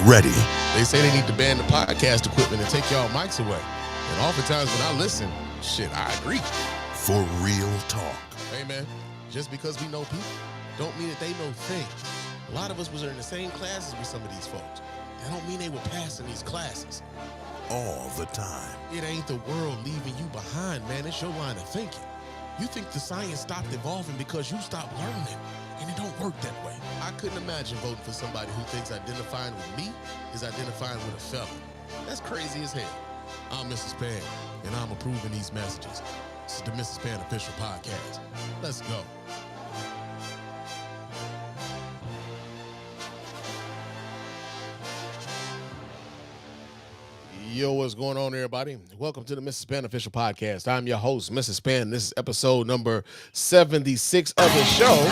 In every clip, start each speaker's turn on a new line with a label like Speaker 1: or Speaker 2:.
Speaker 1: ready.
Speaker 2: They say they need to ban the podcast equipment and take y'all mics away. And oftentimes when I listen, shit, I agree.
Speaker 1: For real talk.
Speaker 2: Hey, man, just because we know people don't mean that they know things. A lot of us was in the same classes with some of these folks. That don't mean they were passing these classes.
Speaker 1: All the time.
Speaker 2: It ain't the world leaving you behind, man. It's your line of thinking. You think the science stopped evolving because you stopped learning, and it don't work that way. I couldn't imagine voting for somebody who thinks identifying with me is identifying with a felon. That's crazy as hell. I'm Mrs. Spann, and I'm approving these messages. This is the Mrs. Spann Official Podcast. Let's go. Yo, what's going on, everybody? Welcome to the Mrs. Spann Official Podcast. I'm your host, Mrs. Spann. This is episode number 76 of the show.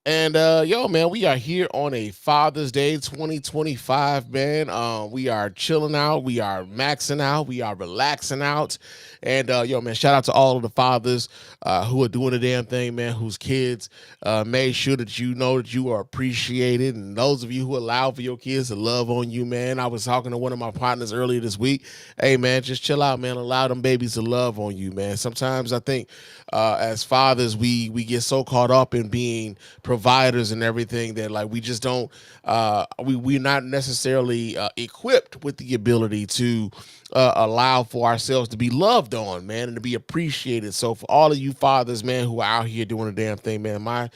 Speaker 2: And, yo, man, we are here on a Father's Day 2025, man. We are chilling out. We are maxing out. We are relaxing out. And, yo, man, shout out to all of the fathers who are doing the damn thing, man, whose kids made sure that you know that you are appreciated. And those of you who allow for your kids to love on you, man. I was talking to one of my partners earlier this week. Hey, man, just chill out, man. Allow them babies to love on you, man. Sometimes I think as fathers, we get so caught up in being providers and everything that like we just don't we're not necessarily equipped with the ability to allow for ourselves to be loved on, man, and to be appreciated. So for all of you fathers, man, who are out here doing the damn thing, man, my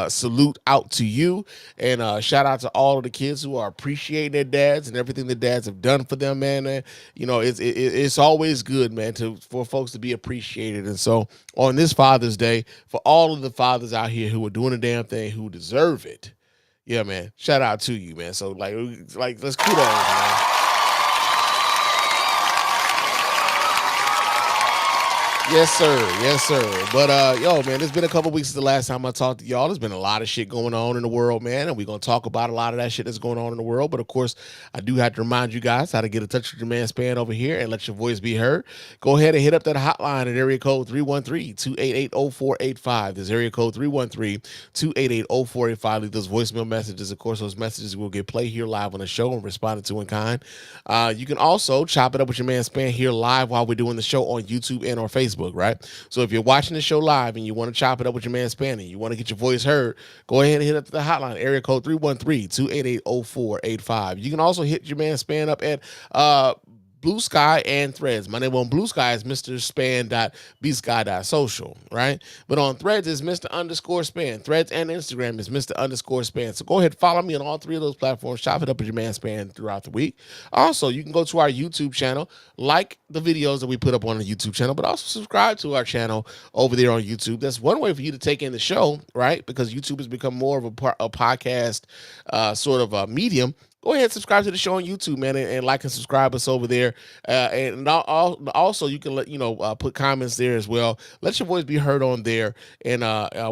Speaker 2: salute out to you, and shout out to all of the kids who are appreciating their dads and everything the dads have done for them, man. You know, it's always good, man, for folks to be appreciated. And so on this Father's Day, for all of the fathers out here who are doing the damn thing, who deserve it, yeah, man, shout out to you, man. So like let's kudos, man. Yes, sir. Yes, sir. But, yo, man, it's been a couple weeks since the last time I talked to y'all. There's been a lot of shit going on in the world, man, and we're going to talk about a lot of that shit that's going on in the world. But, of course, I do have to remind you guys how to get in touch with your man Spann over here and let your voice be heard. Go ahead and hit up that hotline at area code 313-288-0485. There's area code 313-288-0485. Leave those voicemail messages. Of course, those messages will get played here live on the show and responded to in kind. You can also chop it up with your man Spann here live while we're doing the show on YouTube and on Facebook. Right? So if you're watching the show live and you want to chop it up with your man Spann and you want to get your voice heard, go ahead and hit up the hotline, area code 313-288-0485. You can also hit your man Spann up at Bluesky and Threads. My name on Bluesky is Mr. Spann.bsky.social, right? But on Threads is Mr._Spann. Threads and Instagram is Mr._Spann. So go ahead, follow me on all three of those platforms. Chop it up with your man Spann throughout the week. Also, you can go to our YouTube channel, like the videos that we put up on the YouTube channel, but also subscribe to our channel over there on YouTube. That's one way for you to take in the show, right? Because YouTube has become more of a podcast sort of a medium. Go ahead and subscribe to the show on YouTube, man, and like and subscribe us over there. And also, you can put comments there as well. Let your voice be heard on there, and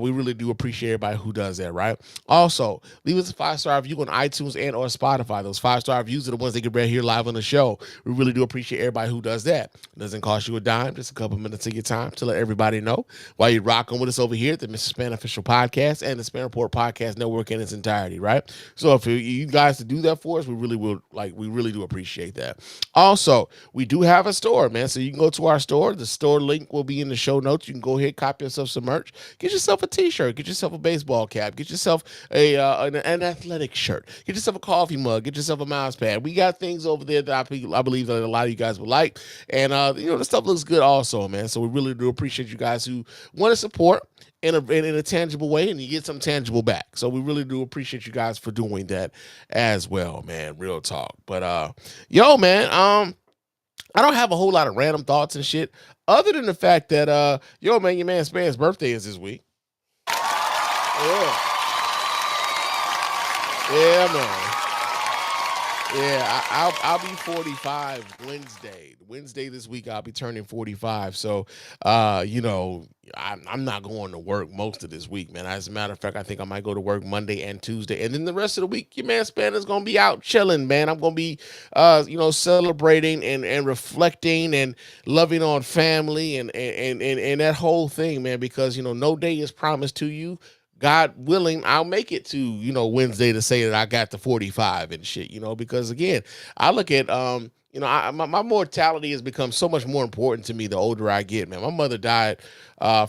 Speaker 2: we really do appreciate everybody who does that, right? Also, leave us a 5-star review on iTunes and or Spotify. Those 5-star reviews are the ones that get read here live on the show. We really do appreciate everybody who does that. It doesn't cost you a dime, just a couple minutes of your time to let everybody know while you're rocking with us over here at the Mrs. Spann Official Podcast and the Spann Report Podcast Network in its entirety, right? So if you guys to do that for us, we really do appreciate that. Also, we do have a store, man, so you can go to our store. The store link will be in the show notes. You can go ahead, copy yourself some merch, get yourself a t-shirt, get yourself a baseball cap, get yourself an athletic shirt, get yourself a coffee mug, get yourself a mouse pad. We got things over there that I believe that a lot of you guys would like, and the stuff looks good also, man. So we really do appreciate you guys who want to support in a tangible way, and you get some tangible back. So we really do appreciate you guys for doing that as well, man. Real talk. But yo, man, I don't have a whole lot of random thoughts and shit, other than the fact that yo, man, your man Spann's birthday is this week. Yeah, man. Yeah, I'll be 45 Wednesday this week. I'll be turning 45. So, I'm not going to work most of this week, man. As a matter of fact, I think I might go to work Monday and Tuesday. And then the rest of the week, your man Spann is going to be out chilling, man. I'm going to be, celebrating and reflecting and loving on family and that whole thing, man, because, no day is promised to you. God willing, I'll make it to, Wednesday to say that I got to 45 and shit, because again, I look at, my mortality has become so much more important to me the older I get, man. My mother died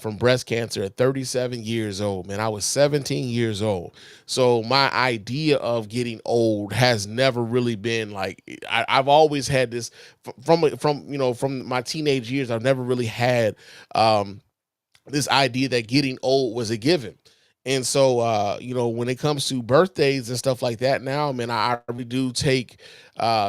Speaker 2: from breast cancer at 37 years old, man. I was 17 years old. So my idea of getting old has never really been like, I've always had this from my teenage years. I've never really had, this idea that getting old was a given. And so, when it comes to birthdays and stuff like that now, man, I really do take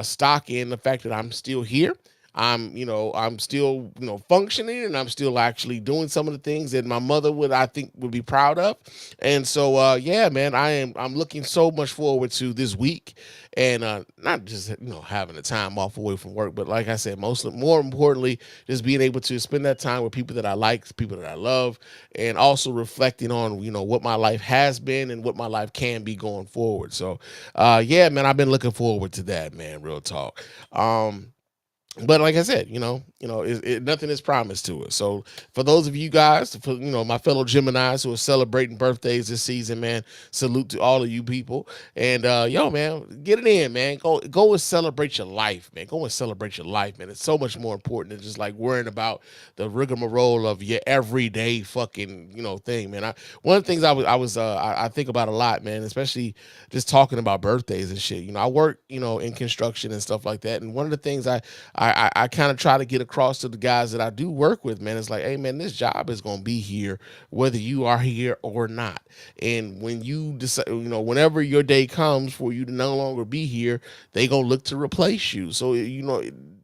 Speaker 2: stock in the fact that I'm still here. I'm still, functioning, and I'm still actually doing some of the things that my mother I think would be proud of. And so, yeah, man, I'm looking so much forward to this week, and not just, having a time off away from work, but like I said, more importantly, just being able to spend that time with people that I like, people that I love, and also reflecting on, what my life has been and what my life can be going forward. So, yeah, man, I've been looking forward to that, man. Real talk. But like I said, nothing is promised to us. So for those of you guys, for my fellow Geminis who are celebrating birthdays this season, man, salute to all of you people. And yo, man, get it in, man. Go and celebrate your life, man. Go and celebrate your life, man. It's so much more important than just like worrying about the rigmarole of your everyday fucking thing, man. One of the things I think about a lot, man, especially just talking about birthdays and shit. I work in construction and stuff like that, and one of the things I kind of try to get across to the guys that I do work with, man. It's like, hey, man, this job is going to be here whether you are here or not. And when you decide, whenever your day comes for you to no longer be here, they going to look to replace you. So,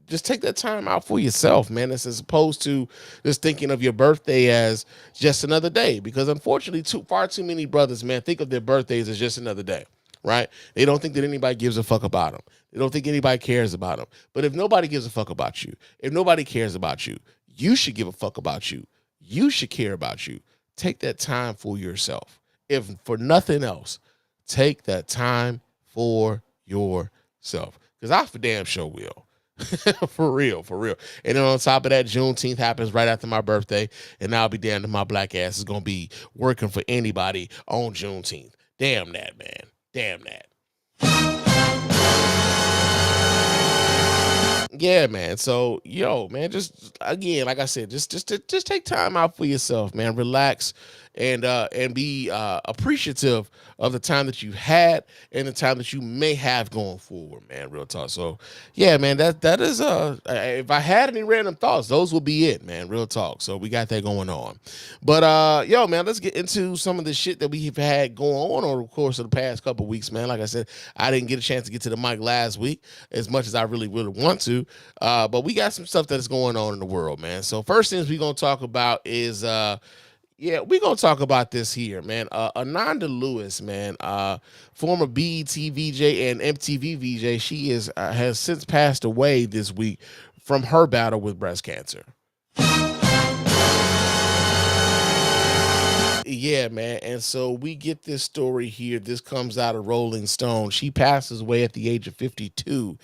Speaker 2: just take that time out for yourself, man. As opposed to just thinking of your birthday as just another day. Because unfortunately, far too many brothers, man, think of their birthdays as just another day. Right? They don't think that anybody gives a fuck about them. They don't think anybody cares about them. But if nobody gives a fuck about you, if nobody cares about you, you should give a fuck about you. You should care about you. Take that time for yourself. If for nothing else, take that time for yourself. Because I for damn sure will. For real, for real. And then on top of that, Juneteenth happens right after my birthday, and I'll be damned if my black ass is going to be working for anybody on Juneteenth. Damn that, man. Damn that. Yeah, man. So, man, just again, like I said, just take time out for yourself, man. Relax and be appreciative of the time that you had and the time that you may have going forward, man. Real talk. So, yeah, man, that is if I had any random thoughts, those will be it, man. Real talk. So we got that going on. But man, let's get into some of the shit that we've had going on over the course of the past couple of weeks, man. Like I said, I didn't get a chance to get to the mic last week as much as I really want to. But we got some stuff that is going on in the world, man. So first things we're gonna talk about is we're gonna talk about this here, man. Ananda Lewis, man, former BET VJ and MTV VJ, she has since passed away this week from her battle with breast cancer. Yeah, man. And so we get this story here. This comes out of Rolling Stone. She passes away at the age of 52.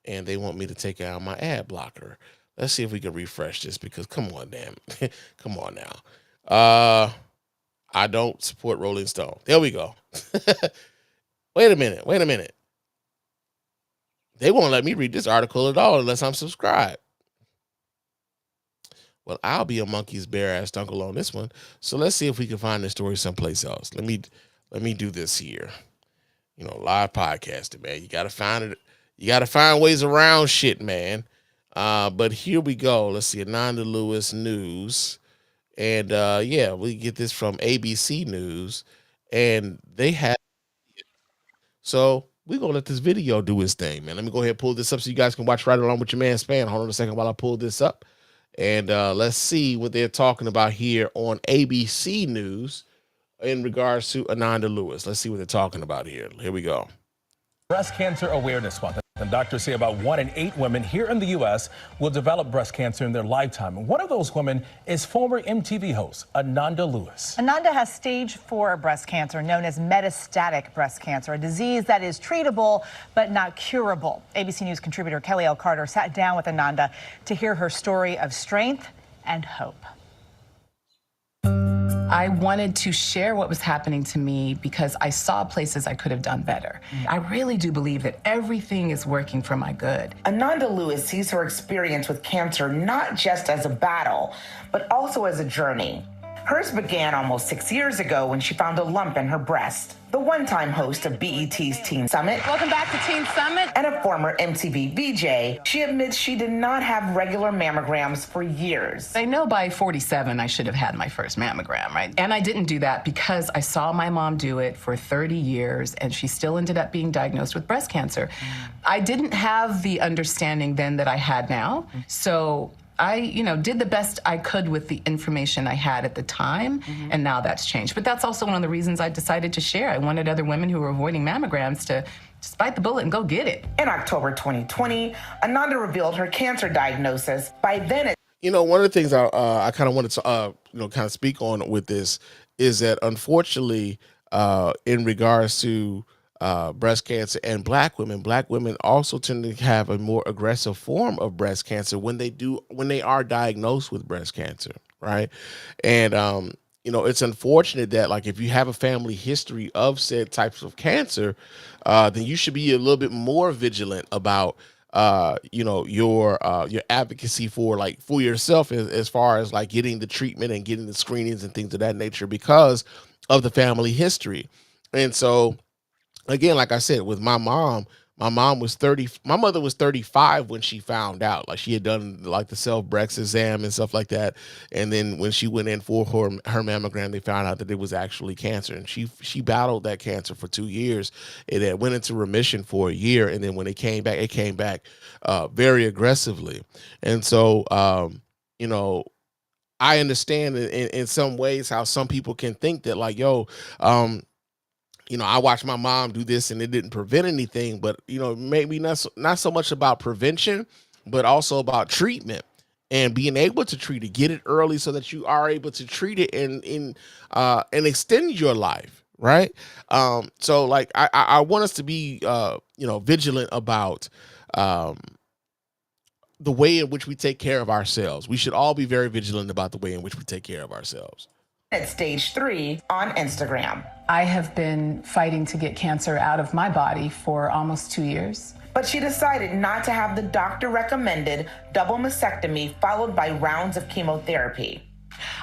Speaker 2: And they want me to take out my ad blocker. Let's see if we can refresh this because come on, damn. Come on now. I don't support Rolling Stone. There we go. Wait a minute. They won't let me read this article at all unless I'm subscribed. Well, I'll be a monkey's bare ass uncle on this one. So let's see if we can find this story someplace else. Let me do this here. Live podcasting, man. You gotta find it. You got to find ways around shit, man. But here we go. Let's see, Ananda Lewis News. And, we get this from ABC News. And they have... So we're going to let this video do its thing, man. Let me go ahead and pull this up so you guys can watch right along with your man, Spann. Hold on a second while I pull this up. And let's see what they're talking about here on ABC News in regards to Ananda Lewis. Let's see what they're talking about here. Here we go.
Speaker 3: Breast Cancer Awareness Month. And doctors say about 1 in 8 women here in the U.S. will develop breast cancer in their lifetime. And one of those women is former MTV host Ananda Lewis.
Speaker 4: Ananda has stage 4 breast cancer, known as metastatic breast cancer, a disease that is treatable but not curable. ABC News contributor Kelly L. Carter sat down with Ananda to hear her story of strength and hope.
Speaker 5: I wanted to share what was happening to me because I saw places I could have done better. I really do believe that everything is working for my good.
Speaker 6: Ananda Lewis sees her experience with cancer not just as a battle, but also as a journey. Hers began almost 6 years ago when she found a lump in her breast. The one-time host of BET's Teen Summit.
Speaker 7: Welcome back to Teen Summit.
Speaker 6: And a former MTV VJ, she admits she did not have regular mammograms for years.
Speaker 5: I know by 47 I should have had my first mammogram, right? And I didn't do that because I saw my mom do it for 30 years and she still ended up being diagnosed with breast cancer. I didn't have the understanding then that I had now. So I, did the best I could with the information I had at the time, and now that's changed. But that's also one of the reasons I decided to share. I wanted other women who were avoiding mammograms to just bite the bullet and go get it.
Speaker 6: In October 2020, Ananda revealed her cancer diagnosis. By then,
Speaker 2: one of the things I kind of wanted to, kind of speak on with this is that unfortunately, in regards to breast cancer and black women also tend to have a more aggressive form of breast cancer when they are diagnosed with breast cancer, right? And it's unfortunate that, like, if you have a family history of said types of cancer, then you should be a little bit more vigilant about your advocacy for yourself as far as like getting the treatment and getting the screenings and things of that nature because of the family history. And so again, like I said, with my mother was 35 when she found out. Like, she had done like the self-breast exam and stuff like that. And then when she went in for her mammogram, they found out that it was actually cancer. And she battled that cancer for 2 years. It went into remission for a year. And then when it came back very aggressively. And so, I understand in some ways how some people can think that like, I watched my mom do this and it didn't prevent anything, but maybe not so much about prevention, but also about treatment and being able to treat it, get it early so that you are able to treat it and extend your life. Right. So like, I want us to be, vigilant about, the way in which we take care of ourselves. We should all be very vigilant about the way in which we take care of ourselves.
Speaker 6: At stage 3 on Instagram.
Speaker 5: I have been fighting to get cancer out of my body for almost 2 years.
Speaker 6: But she decided not to have the doctor-recommended double mastectomy followed by rounds of chemotherapy.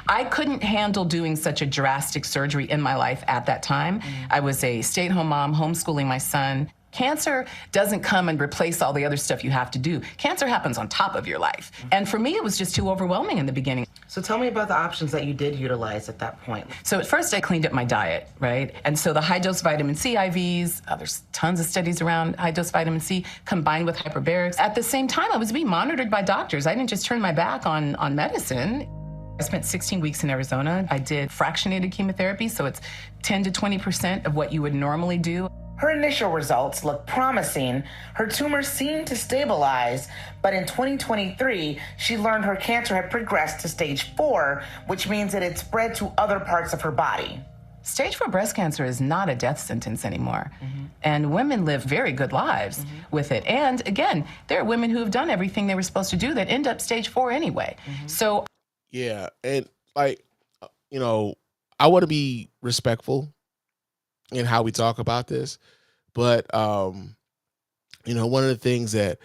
Speaker 5: I couldn't handle doing such a drastic surgery in my life at that time. I was a stay-at-home mom, homeschooling my son. Cancer doesn't come and replace all the other stuff you have to do. Cancer happens on top of your life. And for me, it was just too overwhelming in the beginning.
Speaker 6: So tell me about the options that you did utilize at that point.
Speaker 5: So at first I cleaned up my diet, right? And so the high-dose vitamin C IVs, there's tons of studies around high-dose vitamin C combined with hyperbarics. At the same time, I was being monitored by doctors. I didn't just turn my back on medicine. I spent 16 weeks in Arizona. I did fractionated chemotherapy, so it's 10 to 20% of what you would normally do.
Speaker 6: Her initial results looked promising. Her tumor seemed to stabilize, but in 2023, she learned her cancer had progressed to stage 4, which means that it spread to other parts of her body.
Speaker 5: Stage 4 breast cancer is not a death sentence anymore. And women live very good lives with it. And again, there are women who have done everything they were supposed to do that end up stage 4 anyway. So
Speaker 2: yeah, and like, I want to be respectful in how we talk about this, but one of the things that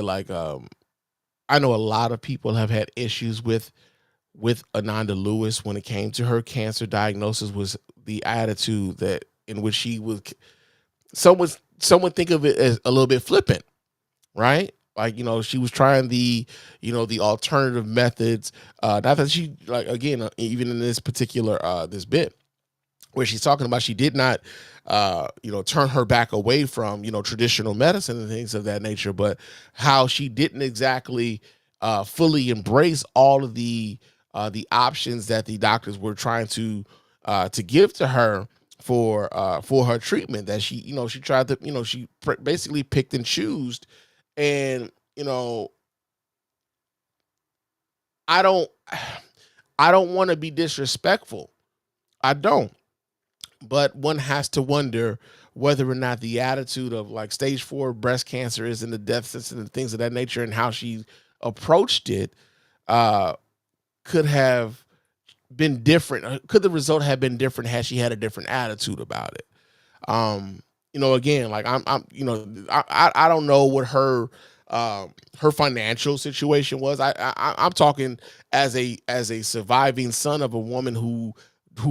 Speaker 2: like I know a lot of people have had issues with Ananda Lewis when it came to her cancer diagnosis was the attitude that in which she was. Someone think of it as a little bit flippant, right? Like, she was trying the alternative methods. Not that she, like, again, even in this particular this bit, where she's talking about she did not, turn her back away from, traditional medicine and things of that nature, but how she didn't exactly fully embrace all of the options that the doctors were trying to give to her for her treatment. That she tried to, she basically picked and chose, and I don't want to be disrespectful. I don't. But one has to wonder whether or not the attitude of like stage 4 breast cancer is in the death sentence and things of that nature and how she approached it could have been different? Could the result have been different had she had a different attitude about it? Again, like I don't know what her financial situation was. I'm talking as a surviving son of a woman who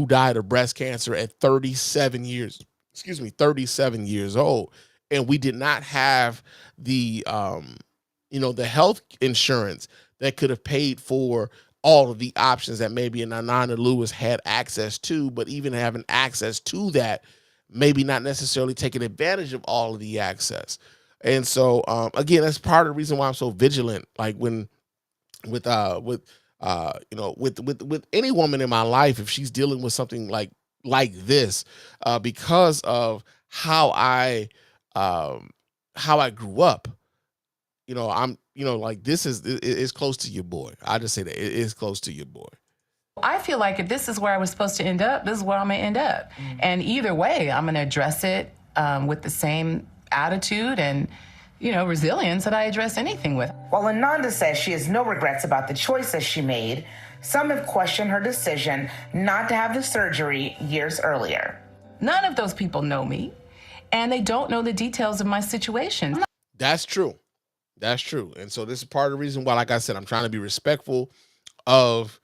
Speaker 2: died of breast cancer at 37 years. 37 years old, and we did not have the health insurance that could have paid for all of the options that maybe an Ananda Lewis had access to, but even having access to that, maybe not necessarily taking advantage of all of the access. And so, again, that's part of the reason why I'm so vigilant. Like when, with any woman in my life, if she's dealing with something like this, because of how I grew up, I'm, like this is close to your boy. I just say that it is close to your boy.
Speaker 5: I feel like if this is where I was supposed to end up, this is where I'm going to end up. And either way, I'm going to address it with the same attitude and, resilience that I address anything with.
Speaker 6: While Ananda says she has no regrets about the choices she made, some have questioned her decision not to have the surgery years earlier.
Speaker 5: None of those people know me, and they don't know the details of my situation.
Speaker 2: That's true. That's true. And so this is part of the reason why, like I said, I'm trying to be respectful of,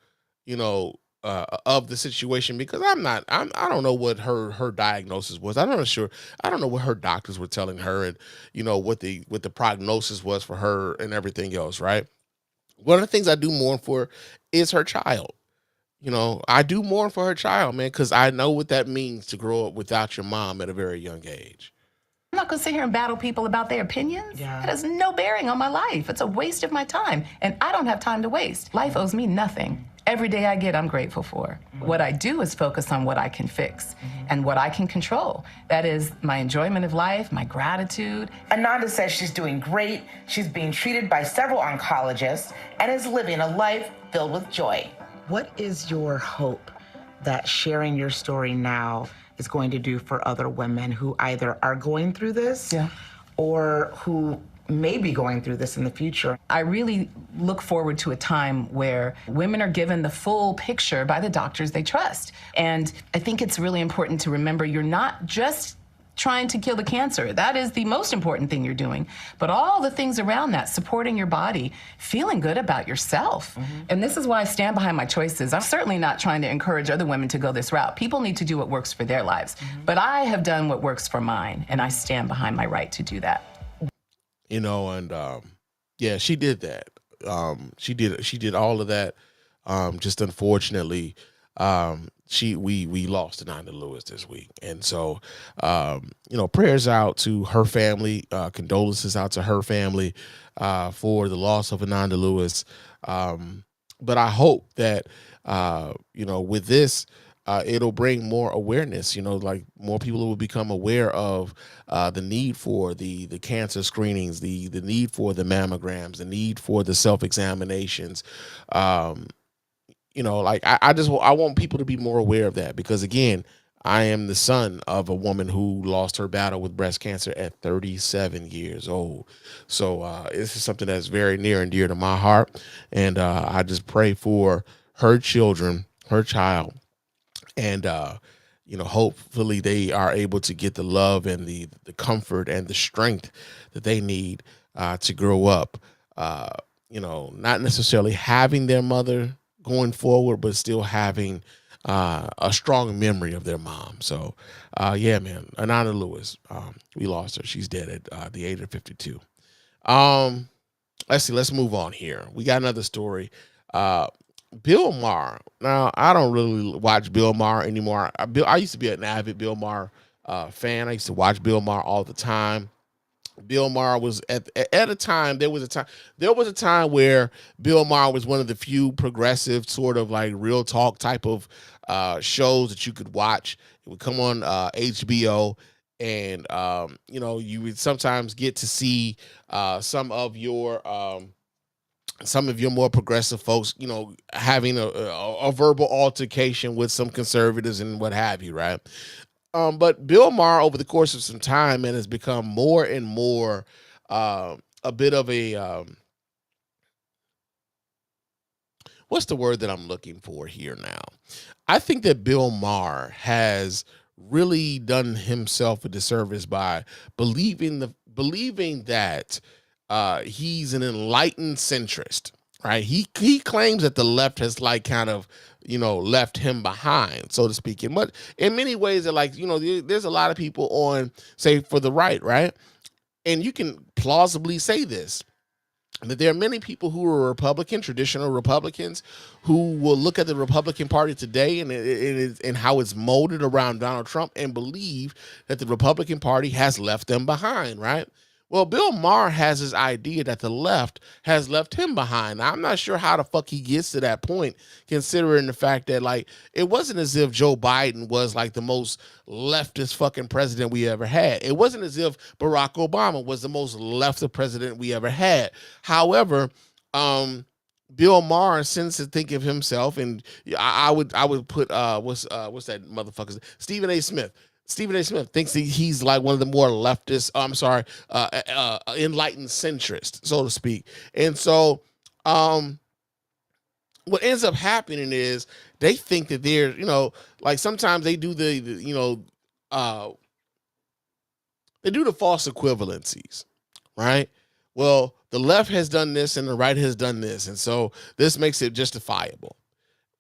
Speaker 2: of the situation, because I don't know what her diagnosis was. I don't know what her doctors were telling her, and what the prognosis was for her and everything else, right? One of the things I do mourn for is her child. I do mourn for her child, man, because I know what that means to grow up without your mom at a very young age.
Speaker 5: I'm not going to sit here and battle people about their opinions.
Speaker 6: Yeah.
Speaker 5: That has no bearing on my life. It's a waste of my time, and I don't have time to waste. Life owes me nothing. Every day I get, I'm grateful for. What I do is focus on what I can fix and what I can control. That is my enjoyment of life, my gratitude.
Speaker 6: Ananda says she's doing great. She's being treated by several oncologists and is living a life filled with joy. What is your hope that sharing your story now is going to do for other women who either are going through this or who may be going through this in the future?
Speaker 5: I really look forward to a time where women are given the full picture by the doctors they trust. And I think it's really important to remember you're not just trying to kill the cancer. That is the most important thing you're doing. But all the things around that, supporting your body, feeling good about yourself. And this is why I stand behind my choices. I'm certainly not trying to encourage other women to go this route. People need to do what works for their lives. But I have done what works for mine, and I stand behind my right to do that.
Speaker 2: She did that. She did all of that. Just unfortunately, we lost Ananda Lewis this week. And so, prayers out to her family, condolences out to her family, for the loss of Ananda Lewis. But I hope that, with this, it'll bring more awareness, like more people will become aware of the need for the cancer screenings, the need for the mammograms, the need for the self-examinations. I want people to be more aware of that, because again, I am the son of a woman who lost her battle with breast cancer at 37 years old. So this is something that's very near and dear to my heart. And I just pray for her children, her child. And, hopefully they are able to get the love and the comfort and the strength that they need to grow up, not necessarily having their mother going forward, but still having a strong memory of their mom. So, man, Ananda Lewis, we lost her. She's dead at the age of 52. Let's move on here. We got another story. Bill Maher. Now, I don't really watch Bill Maher anymore. I used to be an avid Bill Maher fan. I used to watch Bill Maher all the time. Bill Maher was at a time. There was a time where Bill Maher was one of the few progressive, sort of like real talk type of shows that you could watch. It would come on HBO, and you would sometimes get to see some of your more progressive folks, having a verbal altercation with some conservatives and what have you, right? But Bill Maher, over the course of some time, has become more and more a bit of a what's the word that I'm looking for here now? I think that Bill Maher has really done himself a disservice by believing that he's an enlightened centrist, right? He claims that the left has like kind of left him behind, so to speak. And in many ways, they're like there's a lot of people on, say, for the right, and you can plausibly say this, that there are many people who are Republican, traditional Republicans, who will look at the Republican Party today and how it's molded around Donald Trump and believe that the Republican Party has left them behind, right? Well, Bill Maher has this idea that the left has left him behind. Now, I'm not sure how the fuck he gets to that point, considering the fact that, like, it wasn't as if Joe Biden was like the most leftist fucking president we ever had. It wasn't as if Barack Obama was the most leftist president we ever had. However, Bill Maher seems to think of himself, and I would put what's that motherfucker? Stephen A. Smith. Stephen A. Smith thinks he's like one of the more leftist, enlightened centrist, so to speak. And so what ends up happening is they think that they're, like sometimes they do they do the false equivalencies, right? Well, the left has done this and the right has done this, and so this makes it justifiable.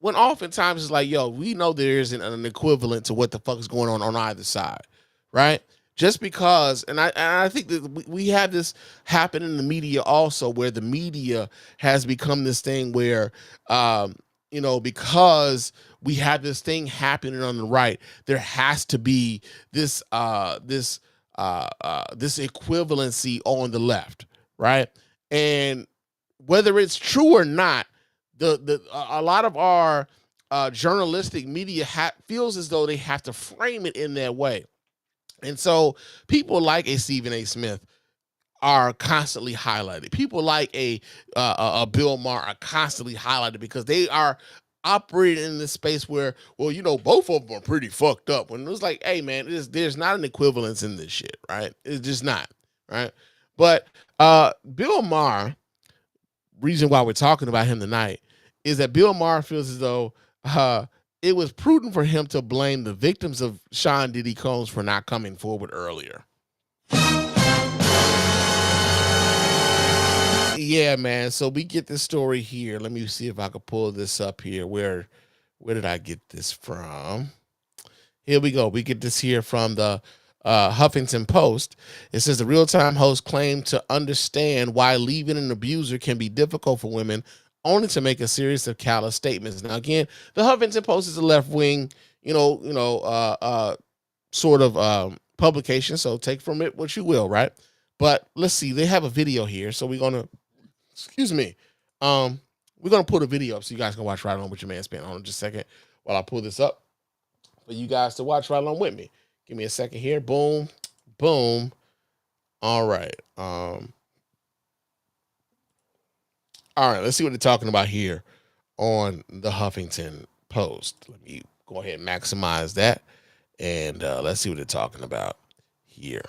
Speaker 2: When oftentimes it's like, yo, we know there isn't an equivalent to what the fuck is going on either side, right? Just because, and I think that we have this happen in the media also, where the media has become this thing where, because we have this thing happening on the right, there has to be this equivalency on the left, right? And whether it's true or not, a lot of our journalistic media feels as though they have to frame it in that way. And so people like a Stephen A. Smith are constantly highlighted. People like a Bill Maher are constantly highlighted because they are operating in this space where, well, both of them are pretty fucked up. When it was like, hey, man, there's not an equivalence in this shit, right? It's just not, right? But Bill Maher, reason why we're talking about him tonight, is that Bill Maher feels as though it was prudent for him to blame the victims of Sean Diddy Combs for not coming forward earlier. Yeah, man. So we get this story here. Let me see if I can pull this up here. Where did I get this from? Here we go. We get this here from the Huffington Post. It says the real-time host claimed to understand why leaving an abuser can be difficult for women, only to make a series of callous statements. Now, again, the Huffington Post is a left-wing, sort of publication, so take from it what you will, right? But let's see, they have a video here, so we're gonna, we're gonna put a video up so you guys can watch right along with your man Spann. Hold on just a second while I pull this up for you guys to watch right along with me. Give me a second here. Boom, boom. All right. All right, let's see what they're talking about here on the Huffington Post. Let me go ahead and maximize that, and let's see what they're talking about here.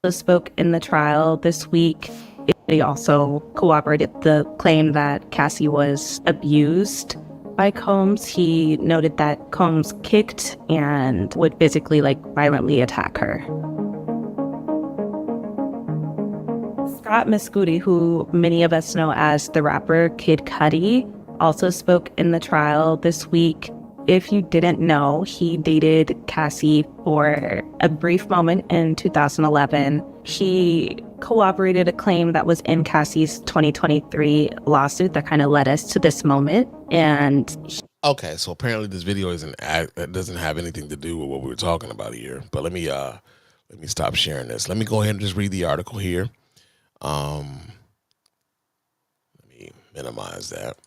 Speaker 7: Spoke in the trial this week. They also corroborated the claim that Cassie was abused by Combs. He noted that Combs kicked and would physically, violently attack her. Scott Mescudi, who many of us know as the rapper Kid Cudi, also spoke in the trial this week. If you didn't know, he dated Cassie for a brief moment in 2011. He corroborated a claim that was in Cassie's 2023 lawsuit that kind of led us to this moment.
Speaker 2: Okay, so apparently this video doesn't have anything to do with what we were talking about here. But let me stop sharing this. Let me go ahead and just read the article here. Let me minimize that.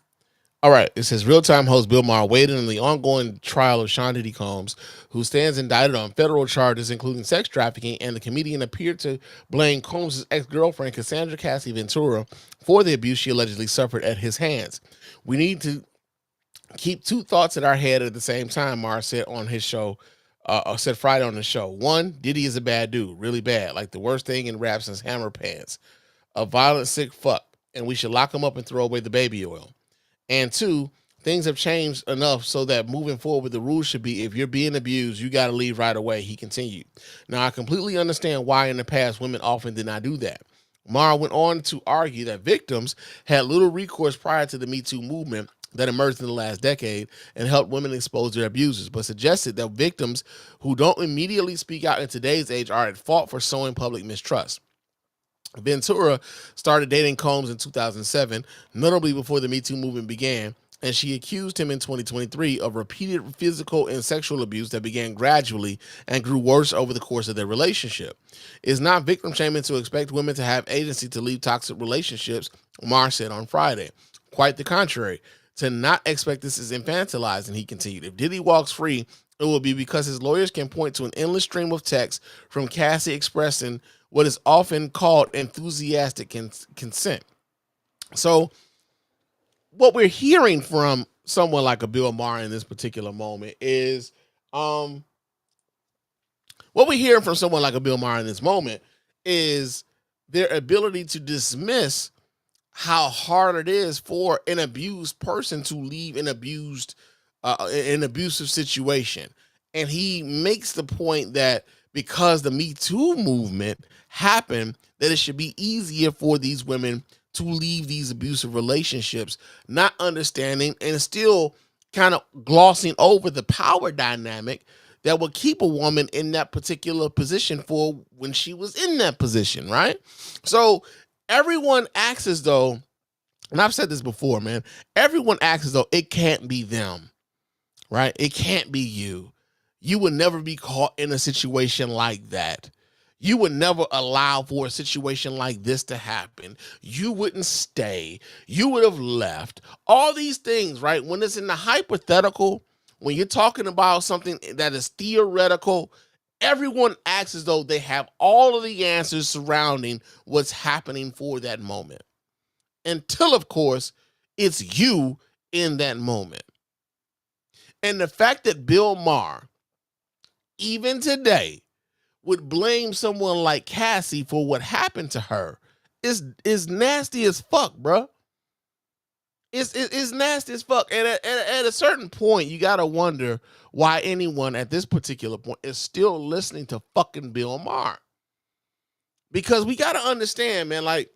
Speaker 2: All right, it says real-time host Bill Maher weighed in on the ongoing trial of Sean Diddy Combs, who stands indicted on federal charges including sex trafficking, and the comedian appeared to blame Combs' ex-girlfriend Cassandra Cassie Ventura for the abuse she allegedly suffered at his hands. We need to keep two thoughts in our head at the same time, Maher said on his show, said Friday on the show. One, Diddy is a bad dude, really bad, like the worst thing in rap since Hammer Pants. A violent, sick fuck. and we should lock them up and throw away the baby oil. And 2, things have changed enough so that moving forward, the rules should be if you're being abused, you got to leave right away, he continued. Now, I completely understand why in the past women often did not do that. Mara went on to argue that victims had little recourse prior to the Me Too movement that emerged in the last decade and helped women expose their abusers, but suggested that victims who don't immediately speak out in today's age are at fault for sowing public mistrust. Ventura started dating Combs in 2007, notably before the Me Too movement began, and she accused him in 2023 of repeated physical and sexual abuse that began gradually and grew worse over the course of their relationship. It's not victim shaming to expect women to have agency to leave toxic relationships, Marr said on Friday. Quite the contrary. To not expect this is infantilizing, he continued. If Diddy walks free, it will be because his lawyers can point to an endless stream of texts from Cassie expressing what is often called enthusiastic consent. So what we're hearing from someone like a Bill Maher in this particular moment is their ability to dismiss how hard it is for an abused person to leave an abusive situation. And he makes the point that because the Me Too movement happened, that it should be easier for these women to leave these abusive relationships, not understanding and still kind of glossing over the power dynamic that would keep a woman in that particular position for when she was in that position, right? So everyone acts as though, and I've said this before, man, everyone acts as though it can't be them, right? It can't be you. You would never be caught in a situation like that. You would never allow for a situation like this to happen. You wouldn't stay. You would have left. All these things, right? When it's in the hypothetical, when you're talking about something that is theoretical, everyone acts as though they have all of the answers surrounding what's happening for that moment. Until, of course, it's you in that moment. And the fact that Bill Maher, even today, would blame someone like Cassie for what happened to her is nasty as fuck, bro. It's nasty as fuck. And at a certain point, you got to wonder why anyone at this particular point is still listening to fucking Bill Maher. Because we got to understand, man, like,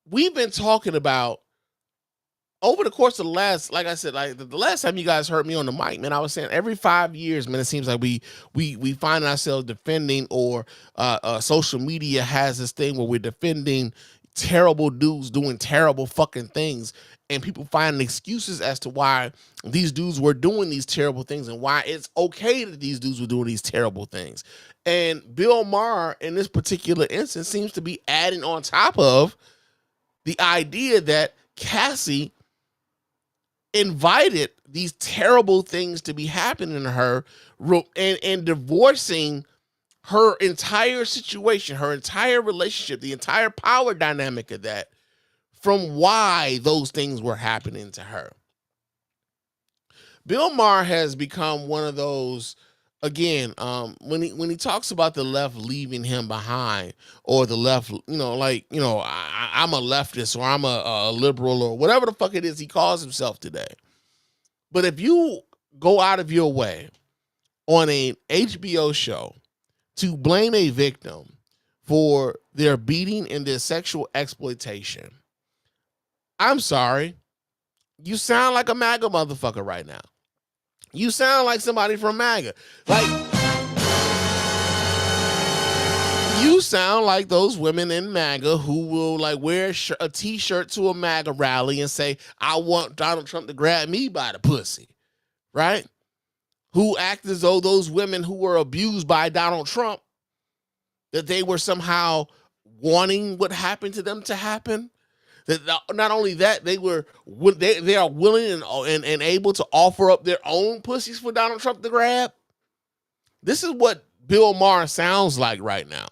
Speaker 2: we've been talking about over the course of the last, like I said, like the last time you guys heard me on the mic, man, I was saying every 5 years, man, it seems like we find ourselves defending, or social media has this thing where we're defending terrible dudes doing terrible fucking things, and people finding excuses as to why these dudes were doing these terrible things and why it's okay that these dudes were doing these terrible things. And Bill Maher, in this particular instance, seems to be adding on top of the idea that Cassie invited these terrible things to be happening to her, and divorcing her entire situation, her entire relationship, the entire power dynamic of that from why those things were happening to her. Bill Maher has become one of those, again, when he talks about the left leaving him behind, or the left, I'm a leftist, or I'm a liberal, or whatever the fuck it is he calls himself today. But if you go out of your way on an HBO show to blame a victim for their beating and their sexual exploitation, I'm sorry, you sound like a MAGA motherfucker right now. You sound like somebody from MAGA. Like, you sound like those women in MAGA who will like wear a t-shirt to a MAGA rally and say, I want Donald Trump to grab me by the pussy, right? Who act as though those women who were abused by Donald Trump, that they were somehow wanting what happened to them to happen. That not only that, they are willing and able to offer up their own pussies for Donald Trump to grab. This is what Bill Maher sounds like right now,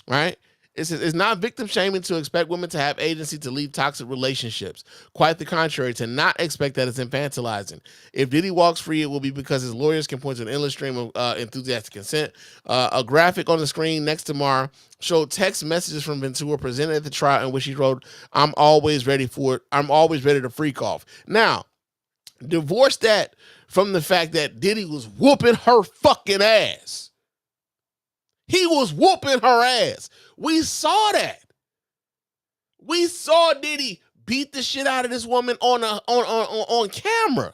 Speaker 2: right? It says, it's not victim shaming to expect women to have agency to leave toxic relationships. Quite the contrary, to not expect that it's infantilizing. If Diddy walks free, it will be because his lawyers can point to an endless stream of enthusiastic consent. A graphic on the screen next to Mar showed text messages from Ventura presented at the trial in which he wrote, I'm always ready for it. I'm always ready to freak off. Now, divorce that from the fact that Diddy was whooping her fucking ass. He was whooping her ass. We saw that. We saw Diddy beat the shit out of this woman on camera.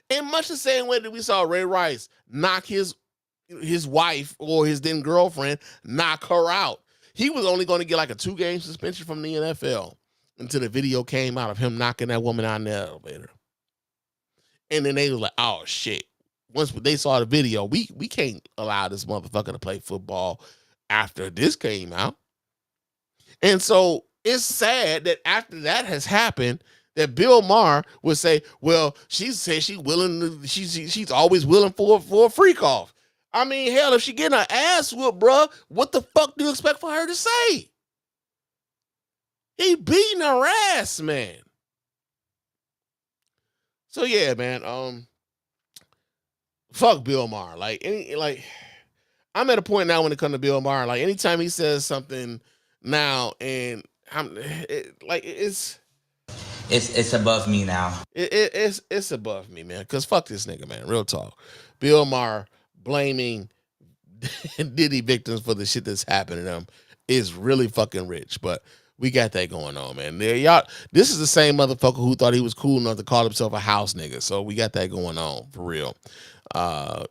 Speaker 2: In much the same way that we saw Ray Rice knock his wife or his then girlfriend, knock her out. He was only going to get like a 2-game suspension from the NFL until the video came out of him knocking that woman out in the elevator. And then they were like, oh shit. Once they saw the video, we can't allow this motherfucker to play football after this came out. And so it's sad that after that has happened, that Bill Maher would say, well, she said she's always willing for a freak off. I mean, hell, if she getting her ass whooped, bruh, what the fuck do you expect for her to say? He beating her ass, man. So yeah, man, fuck Bill Maher. I'm at a point now when it comes to Bill Maher. Like anytime he says something now, and it's
Speaker 8: above me now.
Speaker 2: It's above me, man. Cause fuck this nigga, man. Real talk. Bill Maher blaming Diddy victims for the shit that's happened to them is really fucking rich. But we got that going on, man. This is the same motherfucker who thought he was cool enough to call himself a house nigga. So we got that going on for real.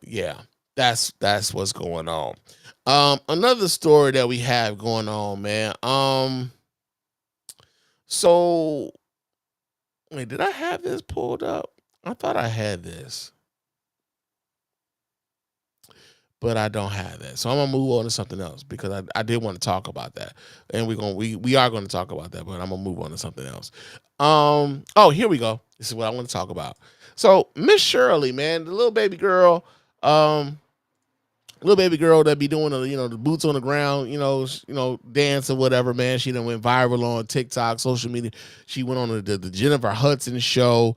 Speaker 2: Yeah, that's what's going on. Another story that we have going on, man. So wait, did I have this pulled up? I thought I had this, but I don't have that. So I'm gonna move on to something else because I did want to talk about that, and we are going to talk about that, but I'm gonna move on to something else. Oh, here we go. This is what I want to talk about. So Miss Shirley, man, the little baby girl that be doing the boots on the ground, dance or whatever, man. She done went viral on TikTok, social media. She went on the Jennifer Hudson show.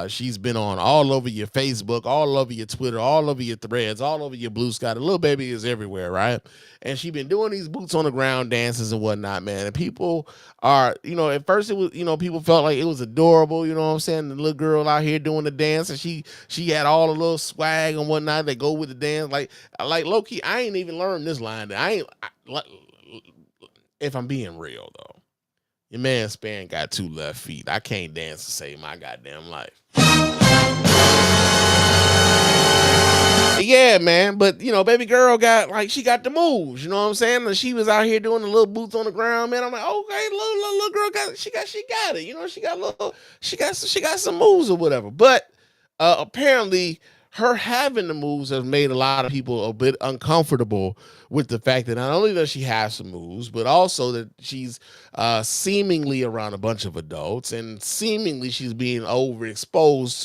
Speaker 2: She's been on all over your Facebook, all over your Twitter, all over your threads, all over your Bluesky. The little baby is everywhere, right? And she been doing these boots on the ground dances and whatnot, man. And people are, at first it was, people felt like it was adorable, you know what I'm saying? The little girl out here doing the dance, and she had all the little swag and whatnot that go with the dance. Like low key, I ain't even learned this line. If I'm being real though, your man Spann got 2 left feet. I can't dance to save my goddamn life. Yeah, man, but baby girl she got the moves, you know what I'm saying? And she was out here doing the little boots on the ground, man. I'm like, okay, little girl she got it, she got some moves or whatever. But apparently her having the moves has made a lot of people a bit uncomfortable with the fact that not only does she have some moves, but also that she's seemingly around a bunch of adults, and seemingly she's being overexposed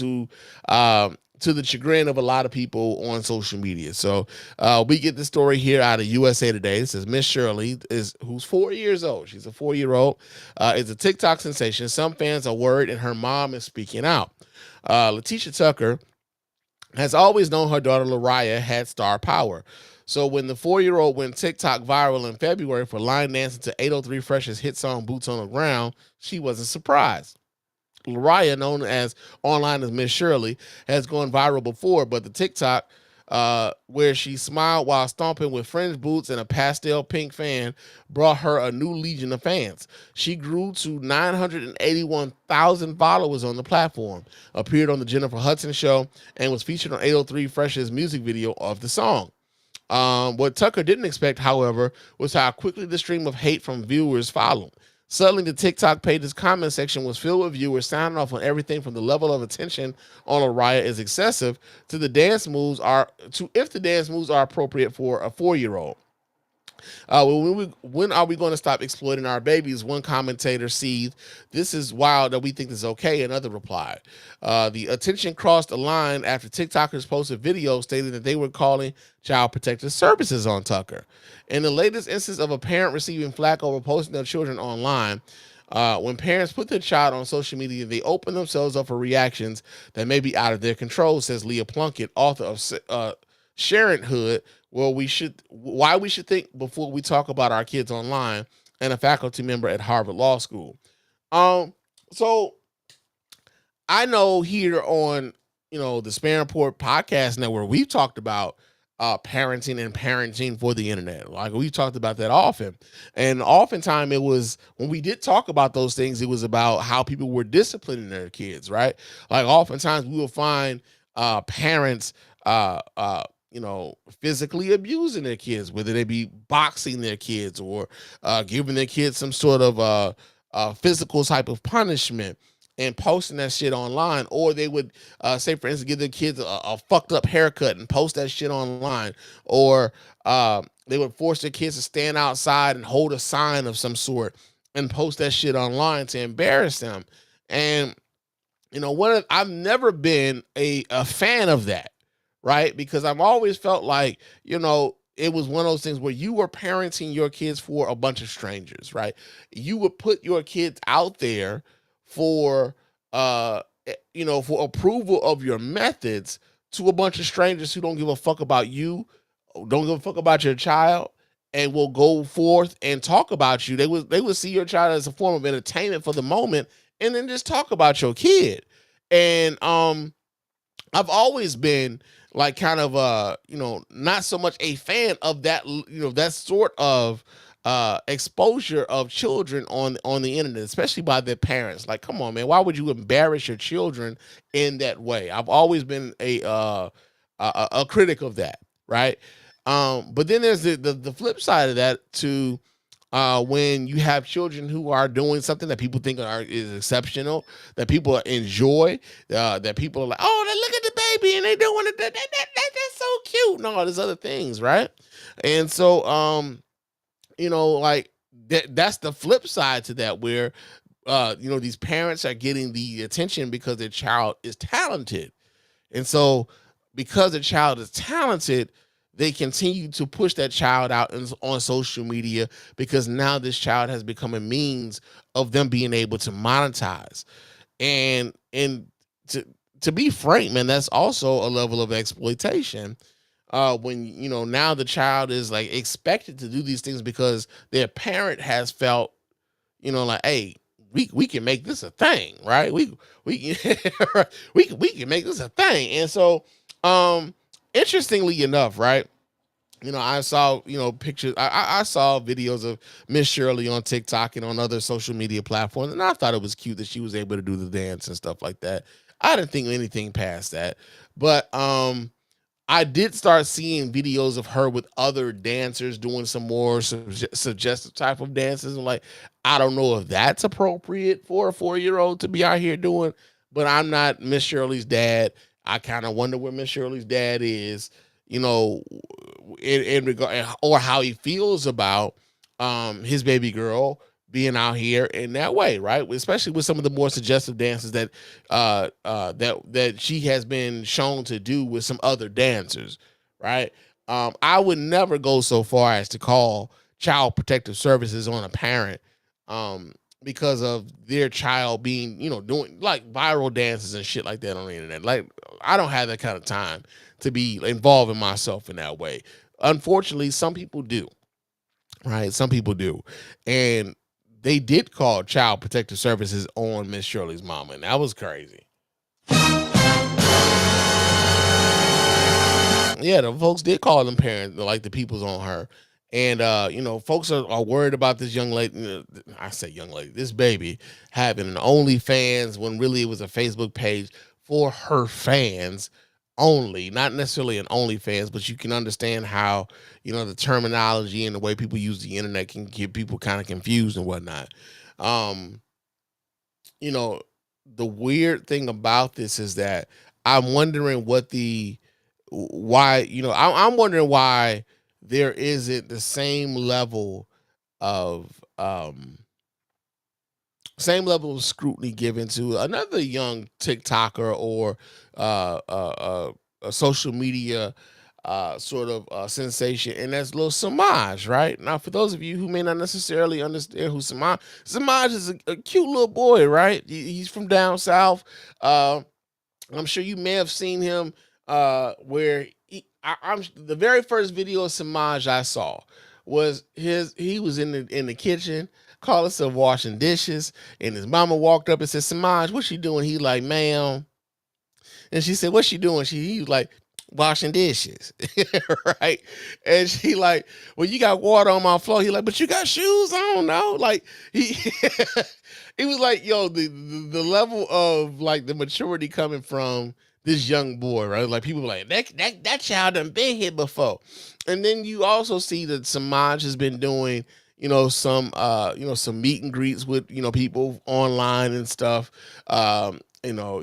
Speaker 2: to the chagrin of a lot of people on social media. So we get the story here out of USA Today. It says Miss Shirley who's 4 years old. She's a 4-year-old. Is a TikTok sensation. Some fans are worried, and her mom is speaking out. Letitia Tucker has always known her daughter Lariah had star power. So when the 4-year-old went TikTok viral in February for line dancing to 803 Fresh's hit song Boots on the Ground, she wasn't surprised. Lariah, known as online as Miss Shirley, has gone viral before, but the TikTok where she smiled while stomping with French boots and a pastel pink fan brought her a new legion of fans. She grew to 981,000 followers on the platform, appeared on the Jennifer Hudson show, and was featured on 803 Fresh's music video of the song. What Tucker didn't expect, however, was how quickly the stream of hate from viewers followed. Suddenly, the TikTok page's comment section was filled with viewers sounding off on everything from the level of attention on Lariah is excessive to if the dance moves are appropriate for a 4-year-old. When are we going to stop exploiting our babies? One commentator seethed, "This is wild that we think this is okay." Another replied, "The attention crossed the line after TikTokers posted videos stating that they were calling child protective services on Tucker. In the latest instance of a parent receiving flack over posting their children online, when parents put their child on social media, they open themselves up for reactions that may be out of their control," says Leah Plunkett, author of Sharenthood, why we should think before we talk about our kids online, and a faculty member at Harvard Law School. So I know here on the Spann Report podcast network, we've talked about parenting and parenting for the internet. Like, we've talked about that often, and oftentimes it was, when we did talk about those things, it was about how people were disciplining their kids, right? Like, oftentimes we will find parents physically abusing their kids, whether they be boxing their kids or giving their kids some sort of physical type of punishment, and posting that shit online. Or they would say, for instance, give their kids a fucked up haircut and post that shit online. Or they would force their kids to stand outside and hold a sign of some sort and post that shit online to embarrass them. And I've never been a fan of that, right? Because I've always felt like, it was one of those things where you were parenting your kids for a bunch of strangers, right? You would put your kids out there for for approval of your methods to a bunch of strangers who don't give a fuck about you, don't give a fuck about your child, and will go forth and talk about you. They would see your child as a form of entertainment for the moment, and then just talk about your kid. And I've always been like kind of not so much a fan of that, that sort of exposure of children on the internet, especially by their parents. Like, come on, man, why would you embarrass your children in that way? I've always been a critic of that, right? But then there's the flip side of that too. When you have children who are doing something that people think is exceptional, that people enjoy, that people are like, oh, look at the baby and they doing it, that's so cute, and all these other things, right? And so, like that's the flip side to that, where these parents are getting the attention because their child is talented, and so because the child is talented, they continue to push that child out on social media, because now this child has become a means of them being able to monetize. And to be frank, man, that's also a level of exploitation. When now the child is like expected to do these things because their parent has felt, like, hey, we can make this a thing, right? We can make this a thing. And so interestingly enough, right? I saw, pictures. I saw videos of Miss Shirley on TikTok and on other social media platforms, and I thought it was cute that she was able to do the dance and stuff like that. I didn't think anything past that, but I did start seeing videos of her with other dancers doing some more suggestive type of dances. And like, I don't know if that's appropriate for a 4-year-old to be out here doing, but I'm not Miss Shirley's dad. I kind of wonder where Miss Shirley's dad is, in regard, or how he feels about his baby girl being out here in that way, right? Especially with some of the more suggestive dances that that she has been shown to do with some other dancers, right? I would never go so far as to call child protective services on a parent because of their child being, doing like viral dances and shit like that on the internet. Like, I don't have that kind of time to be involving myself in that way. Unfortunately, some people do, right? Some people do. And they did call child protective services on Miss Shirley's mama, and that was crazy. Yeah, the folks did call them parents, like the people's on her. And folks are worried about this young lady. I say young lady, this baby having an OnlyFans when really it was a Facebook page for her fans only, not necessarily an OnlyFans, but you can understand how, the terminology and the way people use the internet can get people kind of confused and whatnot. The weird thing about this is that I'm wondering I'm wondering why there isn't the same level of scrutiny given to another young TikToker or a social media sort of sensation, and that's Lil Samaj, right? Now, for those of you who may not necessarily understand who Samaj is a cute little boy, right? He's from down south. I'm sure you may have seen him where I'm the very first video of Samaj I saw was he was in the kitchen, called himself washing dishes, and his mama walked up and said, "Samaj, what you doing?" He like, "Ma'am," and she said, "What she doing?" He was like, "Washing dishes," right? And she like, "Well, you got water on my floor." He like, "But you got shoes on, no?" Like he, it was like, yo, the level of like the maturity coming from this young boy, right? Like people were like that child done been here before, and then you also see that Samaj has been doing, some meet and greets with people online and stuff.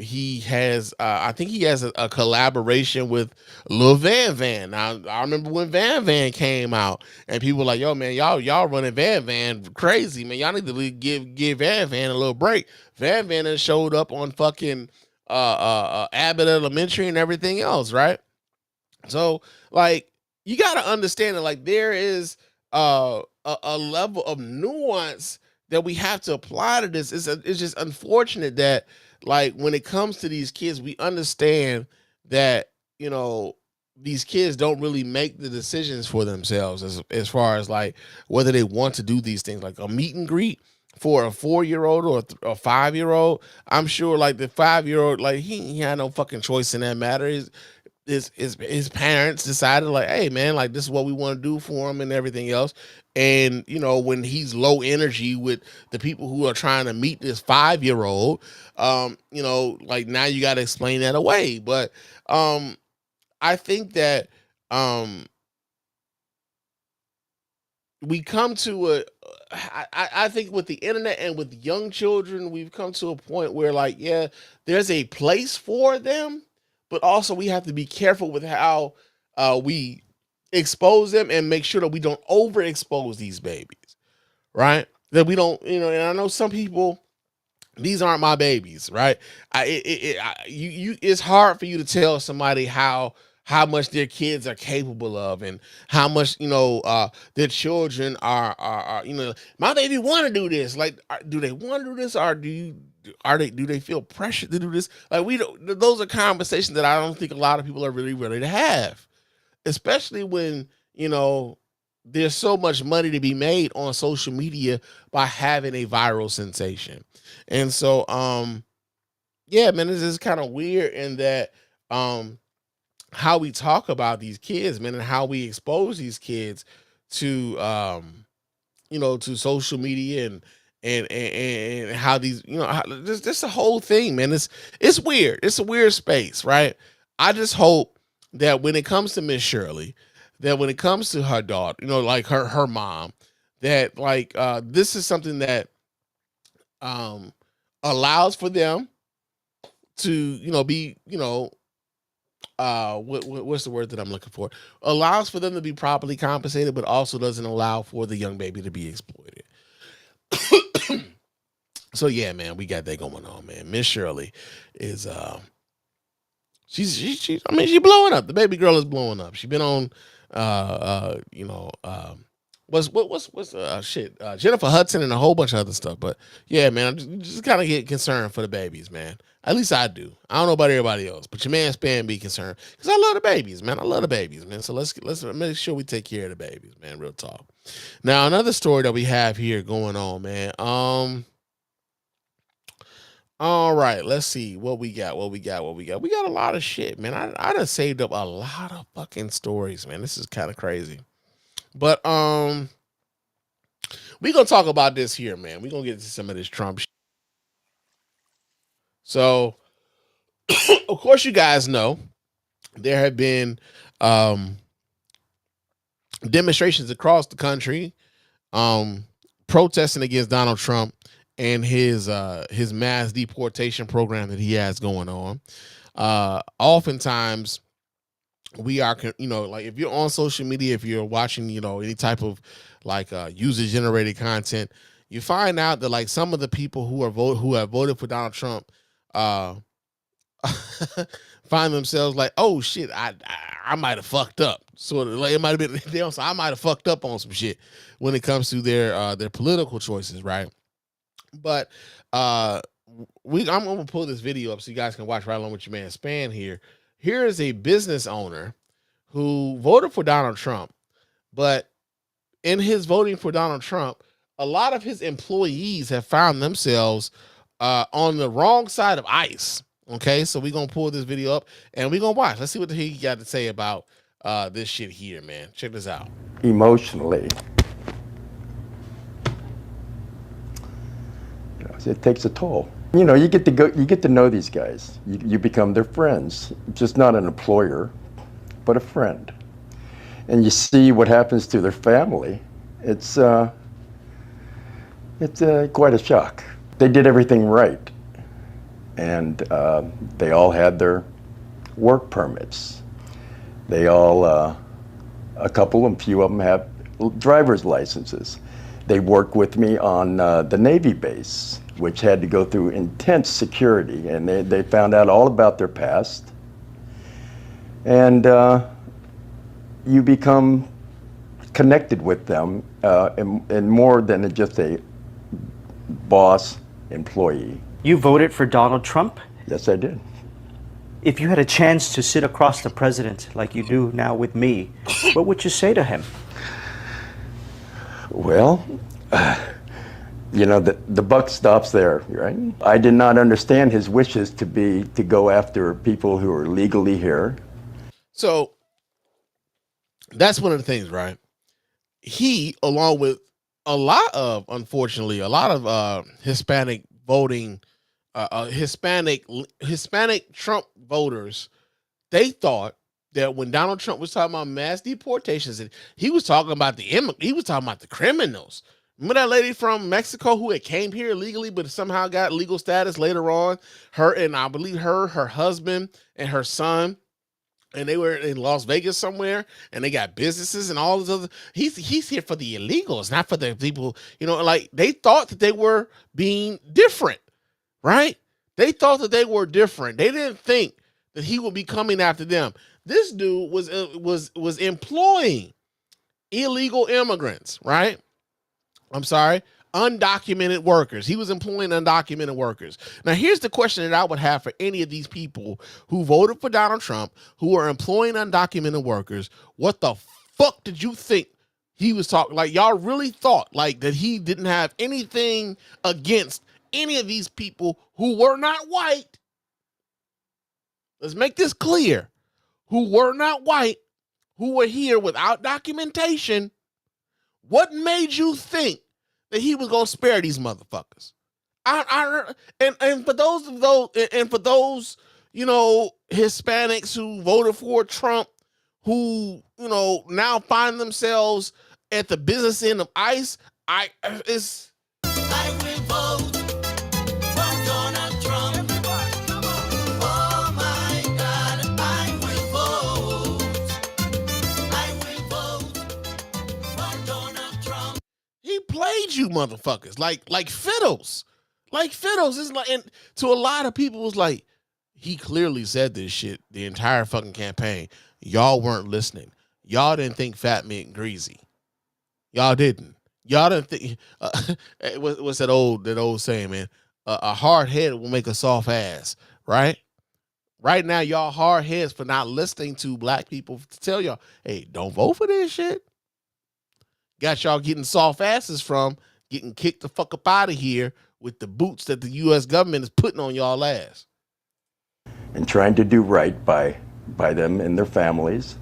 Speaker 2: He has I think he has a collaboration with Lil Van Van. Now I remember when Van Van came out and people were like, "Yo, man, y'all running Van Van crazy, man. Y'all need to give Van Van a little break." Van Van has showed up on fucking Abbott Elementary and everything else, right? So like you got to understand that like there is a level of nuance that we have to apply to this. It's just unfortunate that like when it comes to these kids, we understand that these kids don't really make the decisions for themselves as far as like whether they want to do these things, like a meet and greet for a 4-year-old or a 5-year-old. I'm sure like the 5-year-old, like he had no fucking choice in that matter. His parents decided like, hey man, like this is what we want to do for him and everything else. And when he's low energy with the people who are trying to meet this 5-year-old, like now you got to explain that away. But I think that we come to I think with the internet and with young children, we've come to a point where like, yeah, there's a place for them, but also we have to be careful with how we expose them and make sure that we don't overexpose these babies, right? That we don't, and I know some people, these aren't my babies, right? It's hard for you to tell somebody how much their kids are capable of and how much their children are my baby want to do this. Like, do they want to do this, or do they feel pressure to do this? Like, we don't. Those are conversations that I don't think a lot of people are really ready to have, especially when there's so much money to be made on social media by having a viral sensation. And so yeah, man, this is kind of weird in that how we talk about these kids, man, and how we expose these kids to to social media and how these just the whole thing, man. It's weird. It's a weird space, right? I just hope that when it comes to Miss Shirley, that when it comes to her daughter, like her mom, that like this is something that allows for them to be what's the word that I'm looking for? Allows for them to be properly compensated, but also doesn't allow for the young baby to be exploited. So yeah, man, we got that going on, man. Miss Shirley is she's I mean, she's blowing up. The baby girl is blowing up. She's been on Jennifer Hudson and a whole bunch of other stuff. But yeah, man, I just kind of get concerned for the babies, man. At least I do. I don't know about everybody else, but your man Spann be concerned because I love the babies, man. I love the babies, man. So let's make sure we take care of the babies, man. Real talk. Now another story that we have here going on, man. All right, let's see what we got. We got a lot of shit, man. I done saved up a lot of fucking stories, man. This is kind of crazy. But we gonna talk about this here, man. We gonna get into some of this Trump shit. So, of course, you guys know there have been demonstrations across the country protesting against Donald Trump and his mass deportation program that he has going on. Oftentimes, we are, like if you're on social media, if you're watching, any type of like user generated content, you find out that like some of the people who have voted for Donald Trump find themselves like, oh shit, I might have fucked up. So like it might have been I might have fucked up on some shit when it comes to their political choices, right? But I'm gonna pull this video up so you guys can watch right along with your man Spann here. Here is a business owner who voted for Donald Trump, but in his voting for Donald Trump, a lot of his employees have found themselves on the wrong side of ice. Okay, so we're gonna pull this video up and we're gonna watch. Let's see what he got to say about this shit here, man. Check this out.
Speaker 9: Emotionally, it takes a toll. You get to know these guys. You become their friends, just not an employer, but a friend. And you see what happens to their family. It's quite a shock. They did everything right, and they all had their work permits. They all, a few of them have driver's licenses. They worked with me on the Navy base, which had to go through intense security, and they found out all about their past. And you become connected with them and more than just a boss-employee.
Speaker 10: You voted for Donald Trump?
Speaker 9: Yes, I did.
Speaker 10: If you had a chance to sit across the president like you do now with me, what would you say to him?
Speaker 9: Well, the buck stops there, right? I did not understand his wishes to go after people who are legally here.
Speaker 2: So that's one of the things, right? He, along with unfortunately, a lot of Hispanic voting, Hispanic Trump voters, they thought that when Donald Trump was talking about mass deportations, he was talking about the criminals. Remember that lady from Mexico who had came here illegally but somehow got legal status later on? I believe her husband and her son, and they were in Las Vegas somewhere, and they got businesses and all this other. He's here for the illegals, not for the people. Like they thought that they were being different, right? They thought that they were different. They didn't think that he would be coming after them. This dude was employing illegal immigrants, right? I'm sorry, undocumented workers. He was employing undocumented workers. Now, here's the question that I would have for any of these people who voted for Donald Trump, who are employing undocumented workers. What the fuck did you think he was talking? Like, y'all really thought like that he didn't have anything against any of these people who were not white? Let's make this clear. Who were not white, who were here without documentation. What made you think that he was gonna spare these motherfuckers? And for those Hispanics who voted for Trump, who now find themselves at the business end of ICE, I will vote for Donald Trump. Oh my God, I will vote for Donald Trump. He played you motherfuckers like fiddles. Like fiddles. It's like, and to a lot of people, it's like, he clearly said this shit the entire fucking campaign. Y'all weren't listening. Y'all didn't think fat meant greasy. Y'all didn't. Y'all didn't think. What's that old saying, man? A hard head will make a soft ass, right? Right now, y'all hard heads for not listening to black people to tell y'all, hey, don't vote for this shit. Got y'all getting soft asses from getting kicked the fuck up out of here with the boots that the U.S. government is putting on y'all ass.
Speaker 9: And trying to do right by them and their families.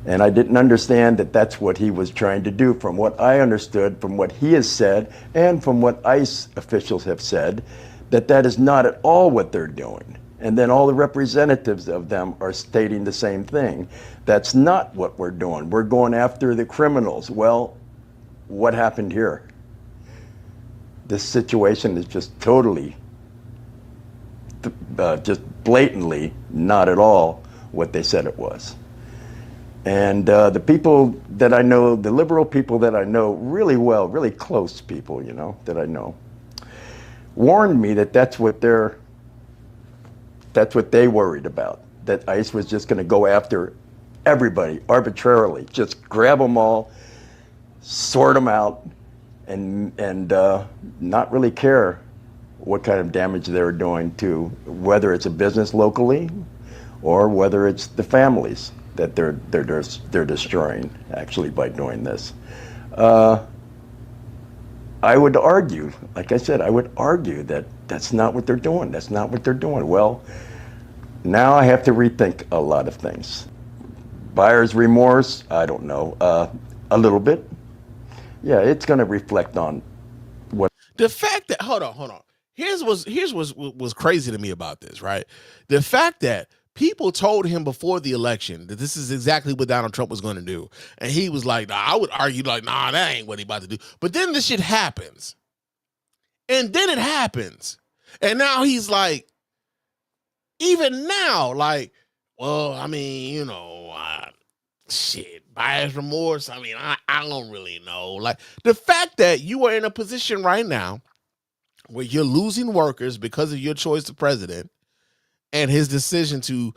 Speaker 9: And I didn't understand that that's what he was trying to do. From what I understood, from what he has said, and from what ICE officials have said, that is not at all what they're doing. And then all the representatives of them are stating the same thing. That's not what we're doing. We're going after the criminals. Well, what happened here? This situation is just totally, just blatantly not at all what they said it was. And the people that I know, the liberal people that I know really well, really close people, you know, that I know, warned me that that's what they worried about, that ICE was just going to go after everybody arbitrarily, just grab them all, sort them out, and not really care what kind of damage they're doing to, whether it's a business locally or whether it's the families that they're destroying actually by doing this. I would argue, like I said, I would argue that that's not what they're doing. That's not what they're doing. Well, now I have to rethink a lot of things. Buyer's remorse, I don't know, a little bit. Yeah, it's going to reflect on what.
Speaker 2: The fact that hold on. Here's what's crazy to me about this, right? The fact that people told him before the election that this is exactly what Donald Trump was going to do, and he was like, nah, I would argue like, nah, that ain't what he about to do. But then this shit happens, and then it happens, and now he's like, even now, like, well, I mean, you know, shit, buyer's remorse. I mean, I don't really know. Like the fact that you are in a position right now where you're losing workers because of your choice of president and his decision to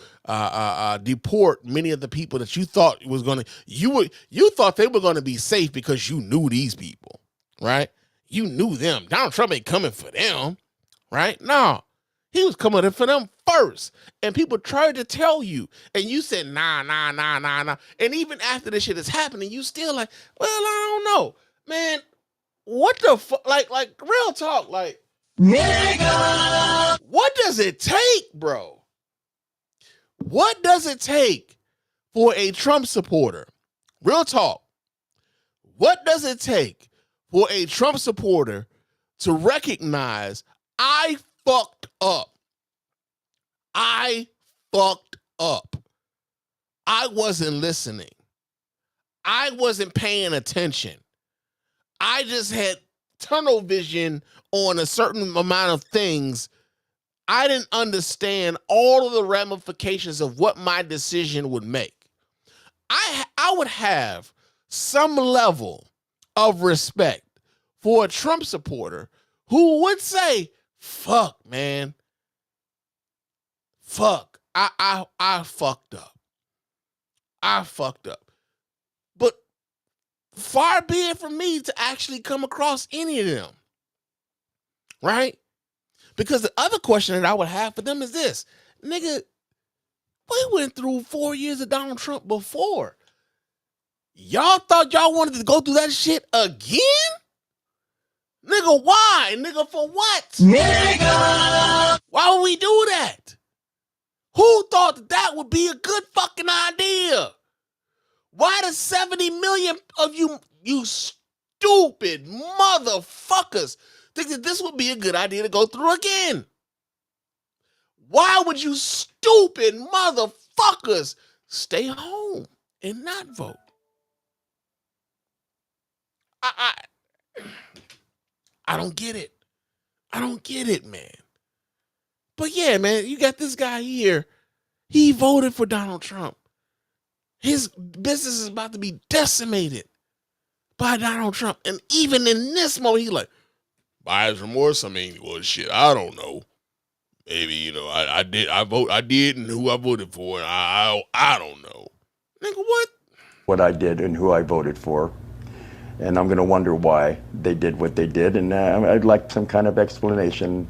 Speaker 2: deport many of the people that you thought was going to, you thought they were going to be safe because you knew these people, right? You knew them. Donald Trump ain't coming for them, right? No, he was coming for them first. And people tried to tell you, and you said, nah. And even after this shit is happening, you still like, well, I don't know, man. What the fuck? Like real talk, like, nigga, what does it take, bro? What does it take for a Trump supporter? Real talk. What does it take for a Trump supporter to recognize I fucked up? I fucked up. I wasn't listening. I wasn't paying attention. I just had tunnel vision on a certain amount of things. I didn't understand all of the ramifications of what my decision would make. I would have some level of respect for a Trump supporter who would say, fuck, man. Fuck. I fucked up. I fucked up. But far be it from me to actually come across any of them. Right? Because the other question that I would have for them is this. Nigga, we went through 4 years of Donald Trump before. Y'all thought y'all wanted to go through that shit again? Nigga, why? Nigga, for what? Nigga! Why would we do that? Who thought that would be a good fucking idea? Why the 70 million of you stupid motherfuckers think that this would be a good idea to go through again? Why would you stupid motherfuckers stay home and not vote? I don't get it. I don't get it, man. But yeah, man, you got this guy here. He voted for Donald Trump. His business is about to be decimated by Donald Trump. And even in this moment, he's like, buyer's remorse? I mean, well, shit, I don't know. Maybe, you know, I did and who I voted for, and I don't know. Nigga, what?
Speaker 9: What I did and who I voted for. And I'm going to wonder why they did what they did. And I'd like some kind of explanation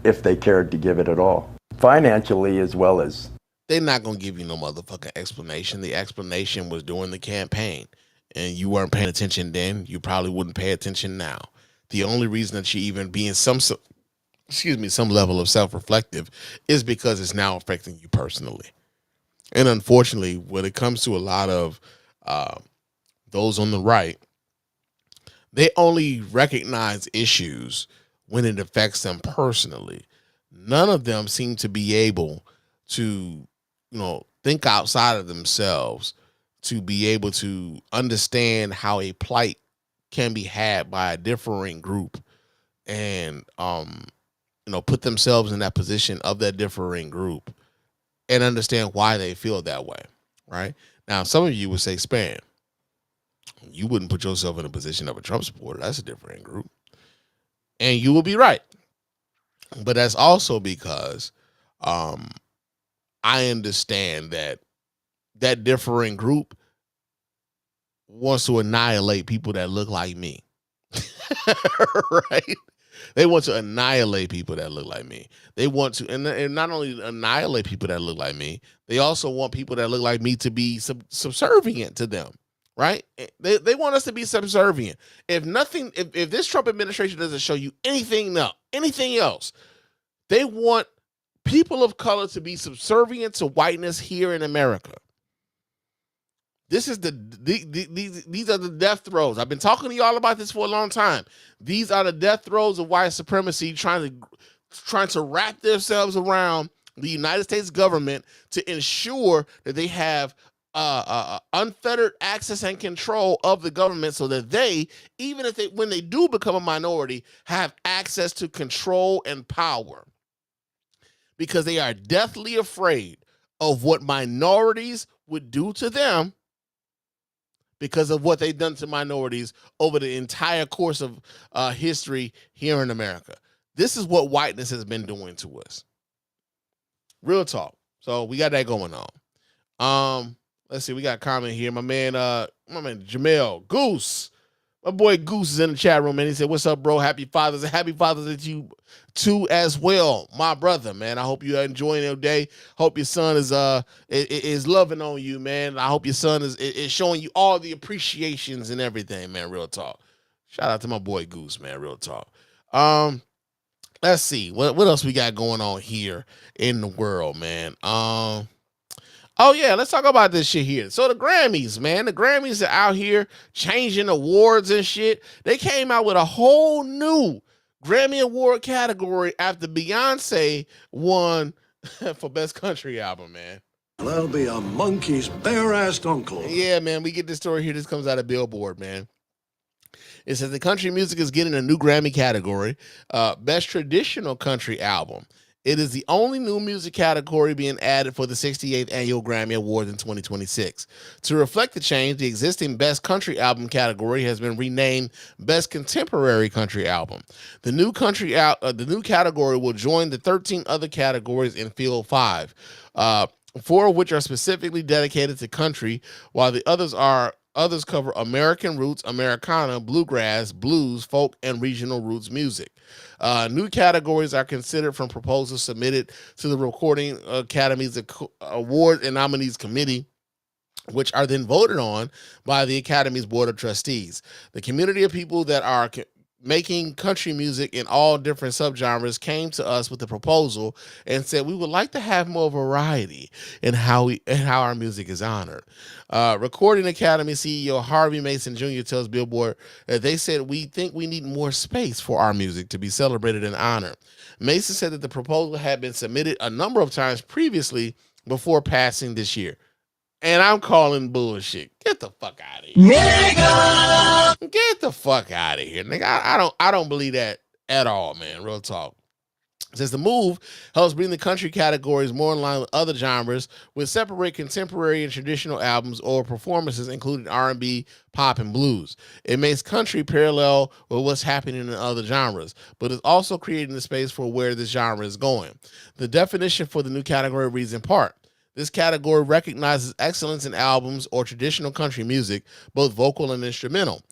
Speaker 9: if they cared to give it at all. Financially as well as.
Speaker 2: They're not going to give you no motherfucking explanation. The explanation was during the campaign. And you weren't paying attention then. You probably wouldn't pay attention now. The only reason that you even be in some level of self-reflective is because it's now affecting you personally. And unfortunately, when it comes to a lot of those on the right, they only recognize issues when it affects them personally. None of them seem to be able to, think outside of themselves to be able to understand how a plight can be had by a differing group and, put themselves in that position of that differing group and understand why they feel that way, right? Now, some of you would say, Spann, you wouldn't put yourself in a position of a Trump supporter. That's a different group. And you will be right. But that's also because I understand that differing group wants to annihilate people that look like me. Right? They want to annihilate people that look like me. They want to, and not only annihilate people that look like me, they also want people that look like me to be subservient to them. Right? They want us to be subservient. If this Trump administration doesn't show you anything else, they want people of color to be subservient to whiteness here in America. This is these are the death throes. I've been talking to y'all about this for a long time. These are the death throes of white supremacy trying to wrap themselves around the United States government to ensure that they have unfettered access and control of the government, so that they, even if when they do become a minority, have access to control and power, because they are deathly afraid of what minorities would do to them because of what they've done to minorities over the entire course of history here in America. This is what whiteness has been doing to us. Real talk. So we got that going on. Let's see, we got a comment here. My man Jamel Goose. My boy Goose is in the chat room, and he said, "What's up, bro? Happy Father's Day. Happy Father's Day to you too as well, my brother, man. I hope you're enjoying your day. Hope your son is loving on you, man. I hope your son is showing you all the appreciations and everything, man. Real talk. Shout out to my boy Goose, man. Real talk. Let's see what else we got going on here in the world, man. Oh, yeah, let's talk about this shit here. So the Grammys, man, the Grammys are out here changing awards and shit. They came out with a whole new Grammy Award category after Beyonce won for Best Country Album, man.
Speaker 11: That'll be a monkey's bare-assed uncle.
Speaker 2: Yeah, man, we get this story here. This comes out of Billboard, man. It says the country music is getting a new Grammy category, Best Traditional Country Album. It is the only new music category being added for the 68th Annual Grammy Awards in 2026. To reflect the change, the existing Best Country Album category has been renamed Best Contemporary Country Album. The new category will join the 13 other categories in Field 5, 4 of which are specifically dedicated to country, while the others cover American roots, Americana, bluegrass, blues, folk, and regional roots music. New categories are considered from proposals submitted to the Recording Academy's Award and Nominees Committee, which are then voted on by the Academy's Board of Trustees. The community of people that are making country music in all different subgenres came to us with a proposal and said we would like to have more variety in how our music is honored. Recording Academy CEO Harvey Mason Jr. tells Billboard that they said, "We think we need more space for our music to be celebrated and honored." Mason said that the proposal had been submitted a number of times previously before passing this year. And I'm calling bullshit. Get the fuck out of here. Nigga! Get the fuck out of here, nigga. I don't believe that at all, man. Real talk. It says the move helps bring the country categories more in line with other genres, with separate contemporary and traditional albums or performances, including R&B, pop, and blues. It makes country parallel with what's happening in other genres, but is also creating the space for where this genre is going. The definition for the new category reads in part: this category recognizes excellence in albums or traditional country music, both vocal and instrumental.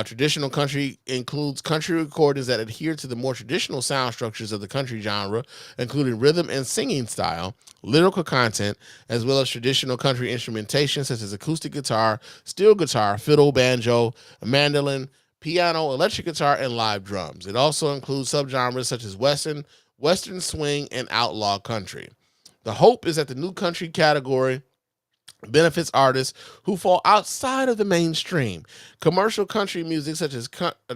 Speaker 2: Traditional country includes country recordings that adhere to the more traditional sound structures of the country genre, including rhythm and singing style, lyrical content, as well as traditional country instrumentation such as acoustic guitar, steel guitar, fiddle, banjo, mandolin, piano, electric guitar, and live drums. It also includes subgenres such as Western swing, and outlaw country. The hope is that the new country category benefits artists who fall outside of the mainstream. Commercial country music such as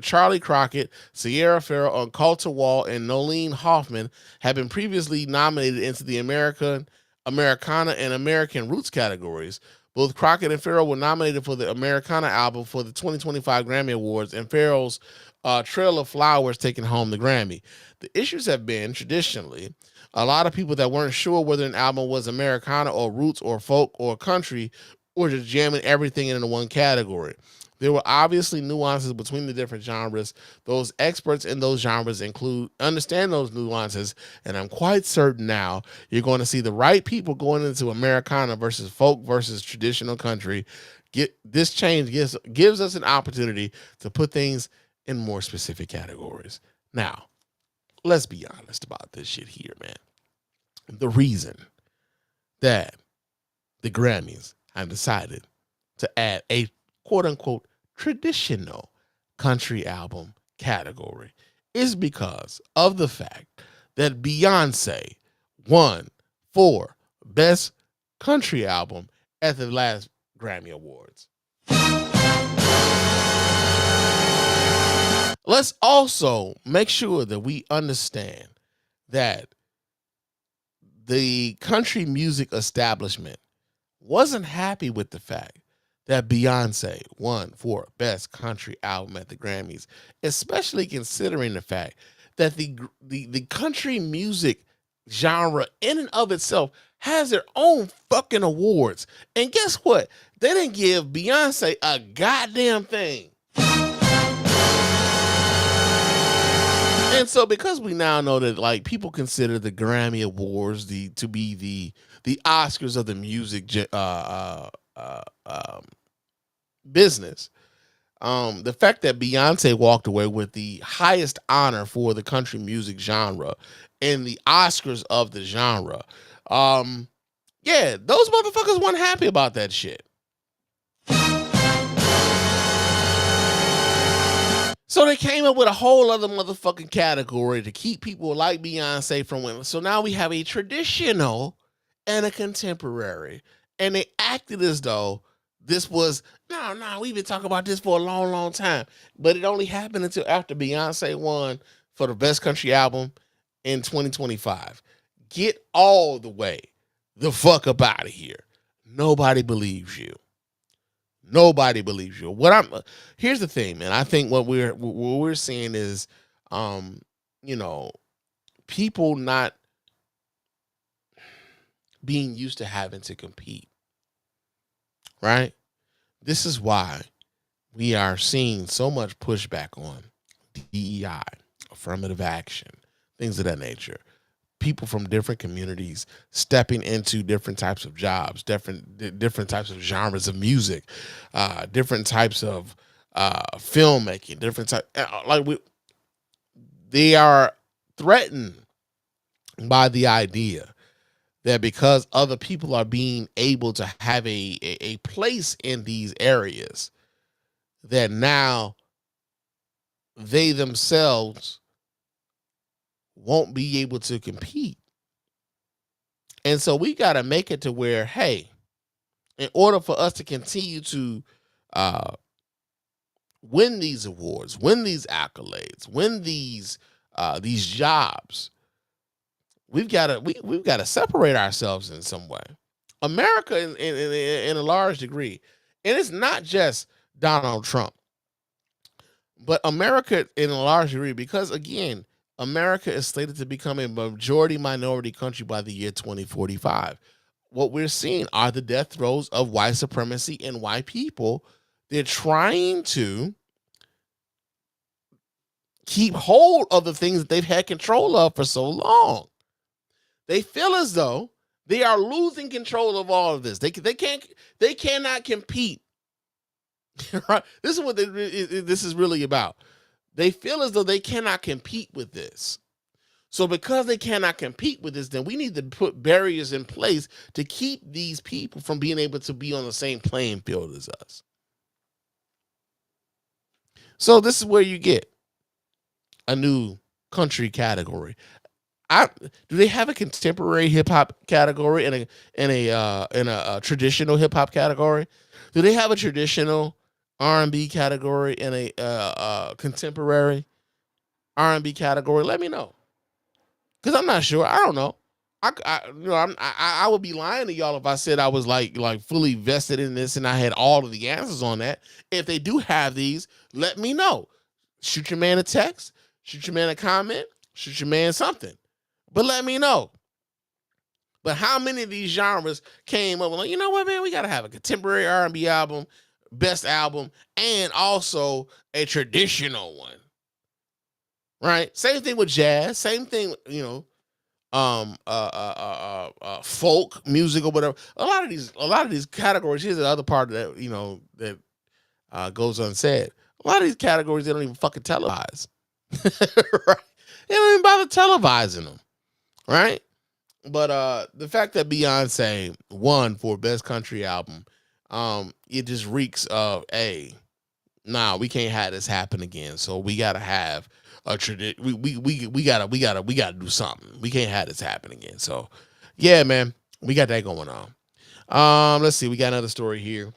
Speaker 2: Charlie Crockett, Sierra Farrell, Coulter Wall, and Nolene Hoffman have been previously nominated into the Americana, and American Roots categories. Both Crockett and Farrell were nominated for the Americana album for the 2025 Grammy Awards, and Farrell's Trail of Flowers taking home the Grammy. The issues have been, traditionally, A lot of people that weren't sure whether an album was Americana or roots or folk or country were just jamming everything into one category. There were obviously nuances between the different genres. Those experts in those genres understand those nuances, and I'm quite certain now you're going to see the right people going into Americana versus folk versus traditional country. This change gives us an opportunity to put things in more specific categories. Now, let's be honest about this shit here, man. The reason that the Grammys have decided to add a quote-unquote traditional country album category is because of the fact that Beyonce won for Best Country Album at the last Grammy Awards. Let's also make sure that we understand that the country music establishment wasn't happy with the fact that Beyonce won for Best Country Album at the Grammys, especially considering the fact that the country music genre in and of itself has their own fucking awards. And guess what? They didn't give Beyonce a goddamn thing. And so because we now know that like people consider the Grammy Awards to be the Oscars of the music business, the fact that Beyonce walked away with the highest honor for the country music genre and the Oscars of the genre, yeah, those motherfuckers weren't happy about that shit. So they came up with a whole other motherfucking category to keep people like Beyonce from winning. So now we have a traditional and a contemporary. And they acted as though this was, no, we've been talking about this for a long, long time. But it only happened until after Beyonce won for the Best Country Album in 2025. Get all the way the fuck up out of here. Nobody believes you. Nobody believes you. Here's the thing, man. I think what we're seeing is, people not being used to having to compete, right? This is why we are seeing so much pushback on DEI, affirmative action, things of that nature. People from different communities stepping into different types of jobs, different types of genres of music, different types of filmmaking, they are threatened by the idea that because other people are being able to have a place in these areas, that now they themselves won't be able to compete. And so we got to make it to where, hey, in order for us to continue to win these awards, win these accolades, win these jobs, we've got to separate ourselves in some way. America, in a large degree, and it's not just Donald Trump, but America in a large degree, because again, America is slated to become a majority minority country by the year 2045. What we're seeing are the death throes of white supremacy and white people. They're trying to keep hold of the things that they've had control of for so long. They feel as though they are losing control of all of this. They cannot compete. Right? This is what this is really about. They feel as though they cannot compete with this. So because they cannot compete with this, then we need to put barriers in place to keep these people from being able to be on the same playing field as us. So this is where you get a new country category. Do they have a contemporary hip hop category and a traditional hip hop category? Do they have a traditional R&B category and a contemporary R&B category? Let me know, because I'm not sure. I don't know. I would be lying to y'all if I said I was like fully vested in this and I had all of the answers on that. If they do have these, let me know. Shoot your man a text. Shoot your man a comment. Shoot your man something. But let me know. But how many of these genres came up with like, you know what, man, we gotta have a contemporary R&B album, best album, and also a traditional one. Right? Same thing with jazz, same thing, folk music or whatever. A lot of these categories. Here's the other part that goes unsaid. A lot of these categories they don't even fucking televise. Right? They don't even bother televising them. Right? But the fact that Beyonce won for best country album, it just reeks of we can't have this happen again. So we gotta have a tradition. We gotta do something. We can't have this happen again. So yeah, man, we got that going on. Let's see, we got another story here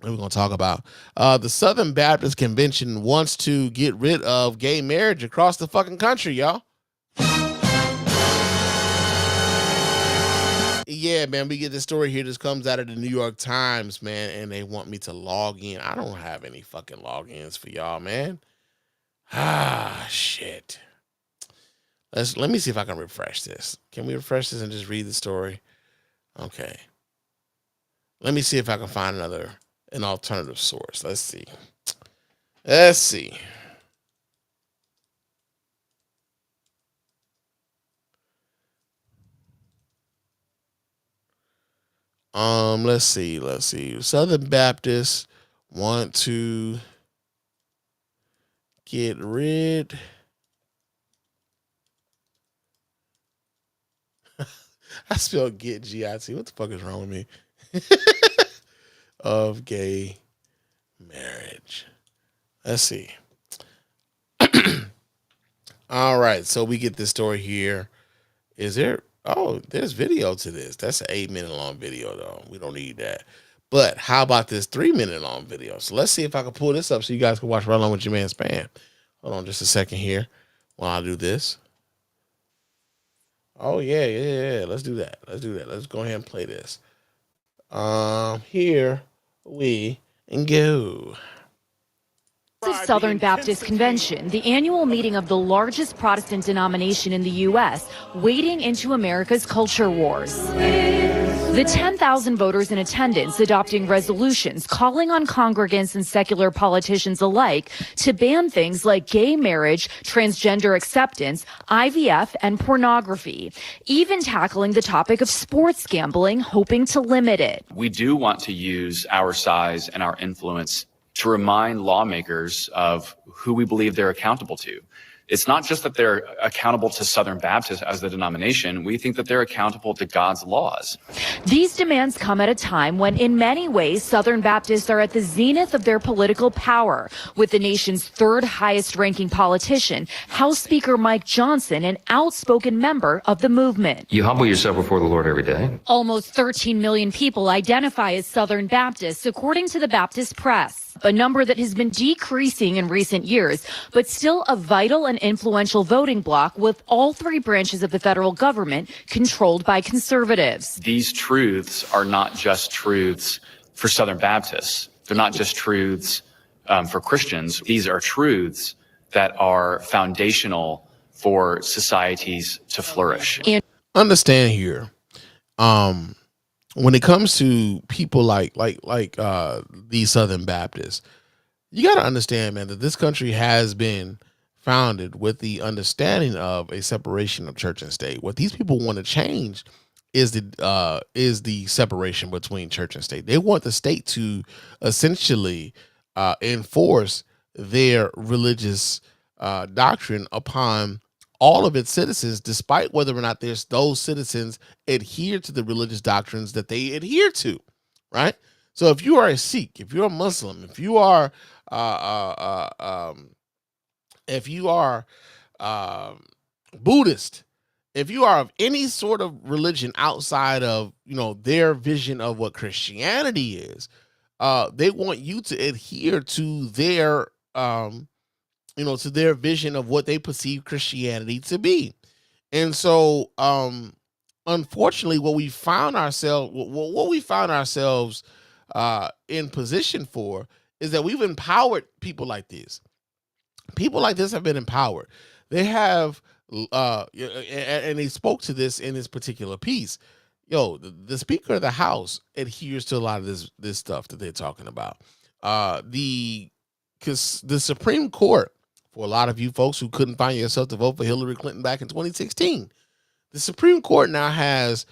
Speaker 2: that we're gonna talk about. The Southern Baptist Convention wants to get rid of gay marriage across the fucking country, y'all. Yeah, man, we get this story here. This comes out of the New York Times, man, and they want me to log in. I don't have any fucking logins for y'all, man. Shit. Let me see if I can refresh this. Can we refresh this and just read the story? Okay. Let me see if I can find an alternative source. Let's see. Let's see. Let's see. Southern Baptists want to get rid. I spelled get G-I-T. What the fuck is wrong with me? Of gay marriage. Let's see. All right, so we get this story here. Is there? Oh, there's video to this. That's an 8-minute long video, though. We don't need that. But how about this 3-minute long video? So let's see if I can pull this up so you guys can watch right along with your man Spann. Hold on just a second here while I do this. Oh, yeah. Let's do that. Let's go ahead and play this. Here we go.
Speaker 12: The Southern Baptist Convention, the annual meeting of the largest Protestant denomination in the U.S., wading into America's culture wars. The 10,000 voters in attendance adopting resolutions calling on congregants and secular politicians alike to ban things like gay marriage, transgender acceptance, IVF, and pornography, even tackling the topic of sports gambling, hoping to limit it.
Speaker 13: We do want to use our size and our influence to remind lawmakers of who we believe they're accountable to. It's not just that they're accountable to Southern Baptists as the denomination. We think that they're accountable to God's laws.
Speaker 12: These demands come at a time when, in many ways, Southern Baptists are at the zenith of their political power, with the nation's third highest ranking politician, House Speaker Mike Johnson, an outspoken member of the movement.
Speaker 14: You humble yourself before the Lord every day.
Speaker 12: Almost 13 million people identify as Southern Baptists, according to the Baptist Press, a number that has been decreasing in recent years, but still a vital and influential voting bloc with all three branches of the federal government controlled by conservatives.
Speaker 13: These truths are not just truths for Southern Baptists. They're not just truths for Christians. These are truths that are foundational for societies to flourish.
Speaker 2: Understand here, when it comes to people like these Southern Baptists, you got to understand, man, that this country has been founded with the understanding of a separation of church and state. What these people want to change is the separation between church and state. They want the state to essentially enforce their religious doctrine upon all of its citizens, despite whether or not those citizens adhere to the religious doctrines that they adhere to, right? So if you are a Sikh, if you're a Muslim, if you are Buddhist, if you are of any sort of religion outside of their vision of what Christianity is, they want you to adhere to their to their vision of what they perceive Christianity to be. And so unfortunately what we found ourselves in position for is that we've empowered people like this. People like this have been empowered. They have and they spoke to this in this particular piece. the Speaker of the House adheres to a lot of this stuff that they're talking about. Because the Supreme Court, for a lot of you folks who couldn't find yourself to vote for Hillary Clinton back in 2016, the Supreme Court now has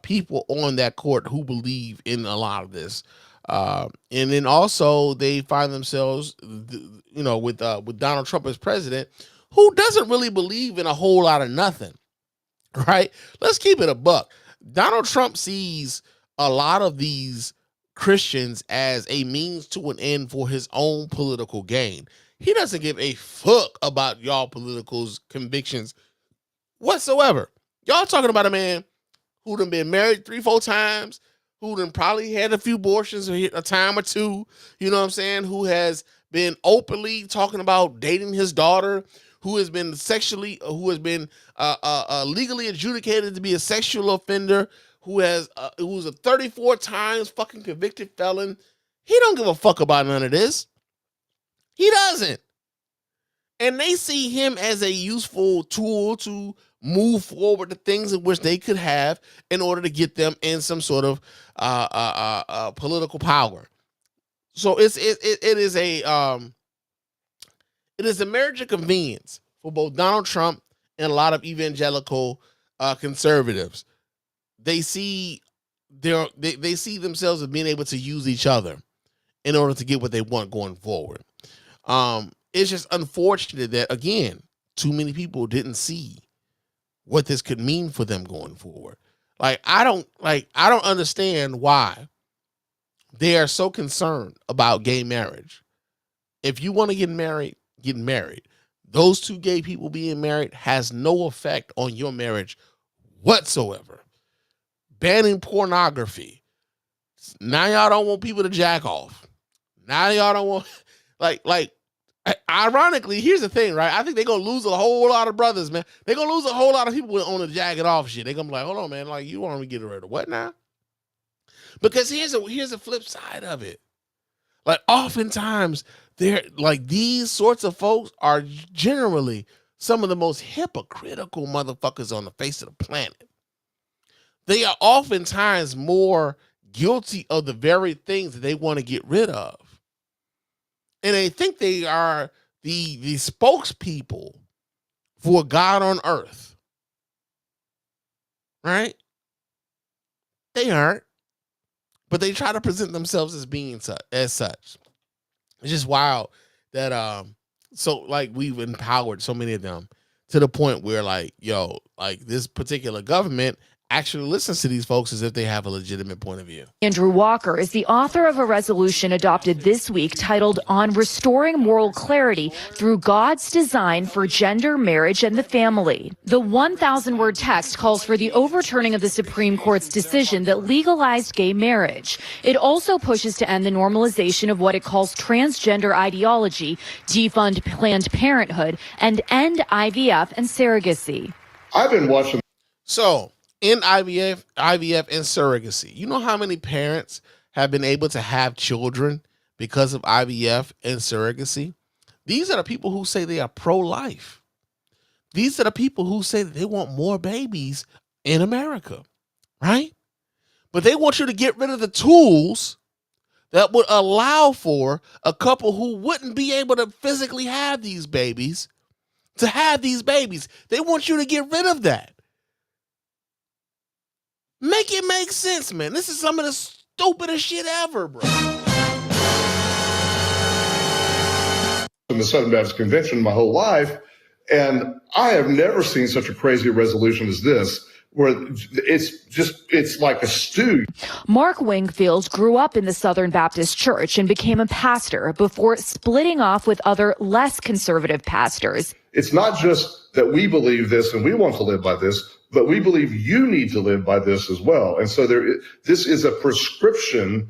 Speaker 2: people on that court who believe in a lot of this. And then also they find themselves, with Donald Trump as president, who doesn't really believe in a whole lot of nothing, right? Let's keep it a buck. Donald Trump sees a lot of these Christians as a means to an end for his own political gain. He doesn't give a fuck about y'all political convictions whatsoever. Y'all talking about a man who done been married 3-4 times, who done probably had a few abortions a time or two, you know what I'm saying, who has been openly talking about dating his daughter, who has been legally adjudicated to be a sexual offender, who's a 34 times fucking convicted felon. He don't give a fuck about none of this. He doesn't. And they see him as a useful tool to move forward the things in which they could have in order to get them in some sort of political power. So it is a marriage of convenience for both Donald Trump and a lot of evangelical conservatives. They see they see themselves as being able to use each other in order to get what they want going forward. It's just unfortunate that, again, too many people didn't see what this could mean for them going forward. I don't understand why they are so concerned about gay marriage. If you want to get married, get married. Those two gay people being married has no effect on your marriage whatsoever. Banning pornography. Now y'all don't want people to jack off. Now y'all don't want ironically, here's the thing, right? I think they're gonna lose a whole lot of brothers, man. They're gonna lose a whole lot of people on the jacket off shit. They're gonna be like, hold on, man, you want me to get rid of what now? Because here's a flip side of it. Oftentimes, they're these sorts of folks are generally some of the most hypocritical motherfuckers on the face of the planet. They are oftentimes more guilty of the very things that they want to get rid of. And they think they are the spokespeople for God on earth. Right? They aren't. But they try to present themselves as being as such. It's just wild that we've empowered so many of them to the point where this particular government actually listens to these folks as if they have a legitimate point of view.
Speaker 12: Andrew Walker is the author of a resolution adopted this week titled On Restoring Moral Clarity Through God's Design for Gender, Marriage, and the Family. The 1,000-word text calls for the overturning of the Supreme Court's decision that legalized gay marriage. It also pushes to end the normalization of what it calls transgender ideology, defund Planned Parenthood, and end IVF and surrogacy.
Speaker 15: I've been watching.
Speaker 2: So, in IVF and surrogacy, you know how many parents have been able to have children because of IVF and surrogacy? These are the people who say they are pro-life. These are the people who say that they want more babies in America, right? But they want you to get rid of the tools that would allow for a couple who wouldn't be able to physically have these babies to have these babies. They want you to get rid of that. Make it make sense, man. This is some of the stupidest shit ever, bro.
Speaker 15: In the Southern Baptist Convention my whole life, and I have never seen such a crazy resolution as this, where it's like a stew.
Speaker 12: Mark Wingfield grew up in the Southern Baptist Church and became a pastor before splitting off with other less conservative pastors.
Speaker 15: It's not just that we believe this and we want to live by this, but we believe you need to live by this as well. And so this is a prescription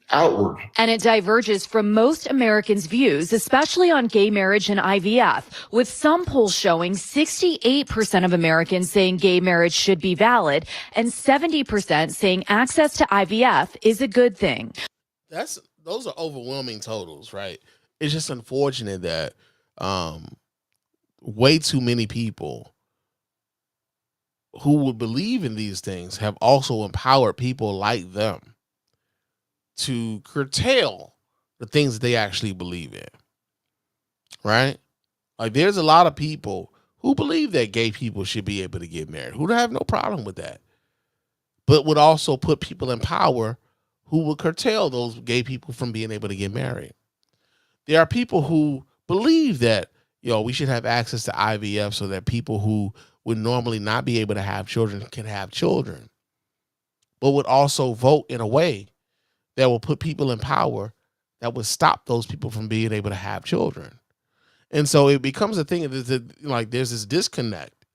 Speaker 15: outward.
Speaker 12: And it diverges from most Americans' views, especially on gay marriage and IVF, with some polls showing 68% of Americans saying gay marriage should be valid and 70% saying access to IVF is a good thing.
Speaker 2: Those are overwhelming totals, right? It's just unfortunate that way too many people who would believe in these things have also empowered people like them to curtail the things that they actually believe in, right? Like there's a lot of people who believe that gay people should be able to get married, who have no problem with that, but would also put people in power who would curtail those gay people from being able to get married. There are people who believe that, we should have access to IVF so that people who would normally not be able to have children can have children, but would also vote in a way that will put people in power that would stop those people from being able to have children. And so it becomes a thing that, like, there's this disconnect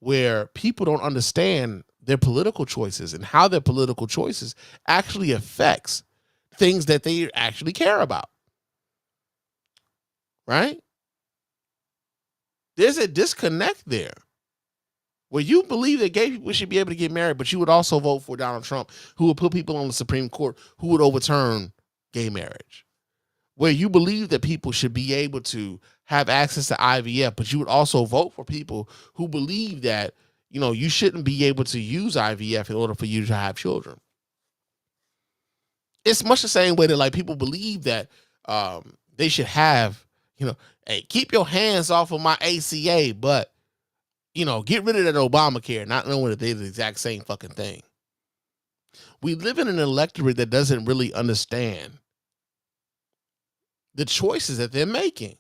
Speaker 2: where people don't understand their political choices and how their political choices actually affects things that they actually care about. Right? There's a disconnect there where you believe that gay people should be able to get married, but you would also vote for Donald Trump, who would put people on the Supreme Court who would overturn gay marriage. Where you believe that people should be able to have access to IVF, but you would also vote for people who believe that, you shouldn't be able to use IVF in order for you to have children. It's much the same way that, like, people believe that they should have, hey, keep your hands off of my ACA, but, get rid of that Obamacare, not knowing that they're the exact same fucking thing. We live in an electorate that doesn't really understand the choices that they're making.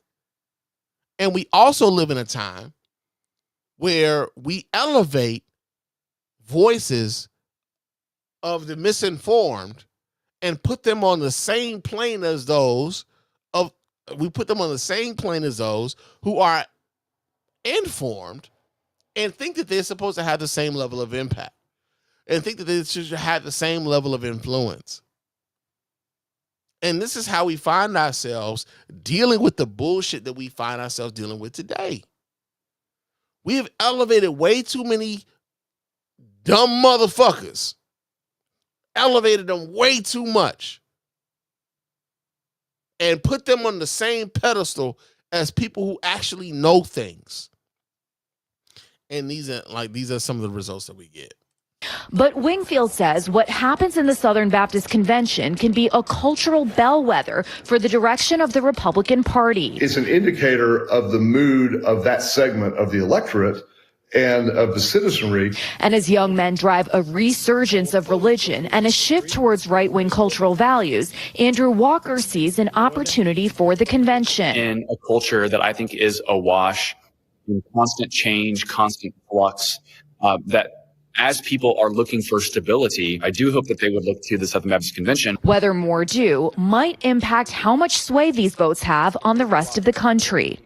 Speaker 2: And we also live in a time where we elevate voices of the misinformed and put them on the same plane as those who are informed and think that they're supposed to have the same level of impact and think that they should have the same level of influence. And this is how we find ourselves dealing with the bullshit that we find ourselves dealing with today. We have elevated way too many dumb motherfuckers. Elevated them way too much. And put them on the same pedestal as people who actually know things. And these are some of the results that we get.
Speaker 12: But Wingfield says what happens in the Southern Baptist Convention can be a cultural bellwether for the direction of the Republican Party.
Speaker 15: It's an indicator of the mood of that segment of the electorate and of the citizenry.
Speaker 12: And as young men drive a resurgence of religion and a shift towards right-wing cultural values, Andrew Walker sees an opportunity for the convention.
Speaker 13: In a culture that I think is awash in constant change, constant flux, that as people are looking for stability, I do hope that they would look to the Southern Baptist Convention.
Speaker 12: Whether more do might impact how much sway these votes have on the rest of the country.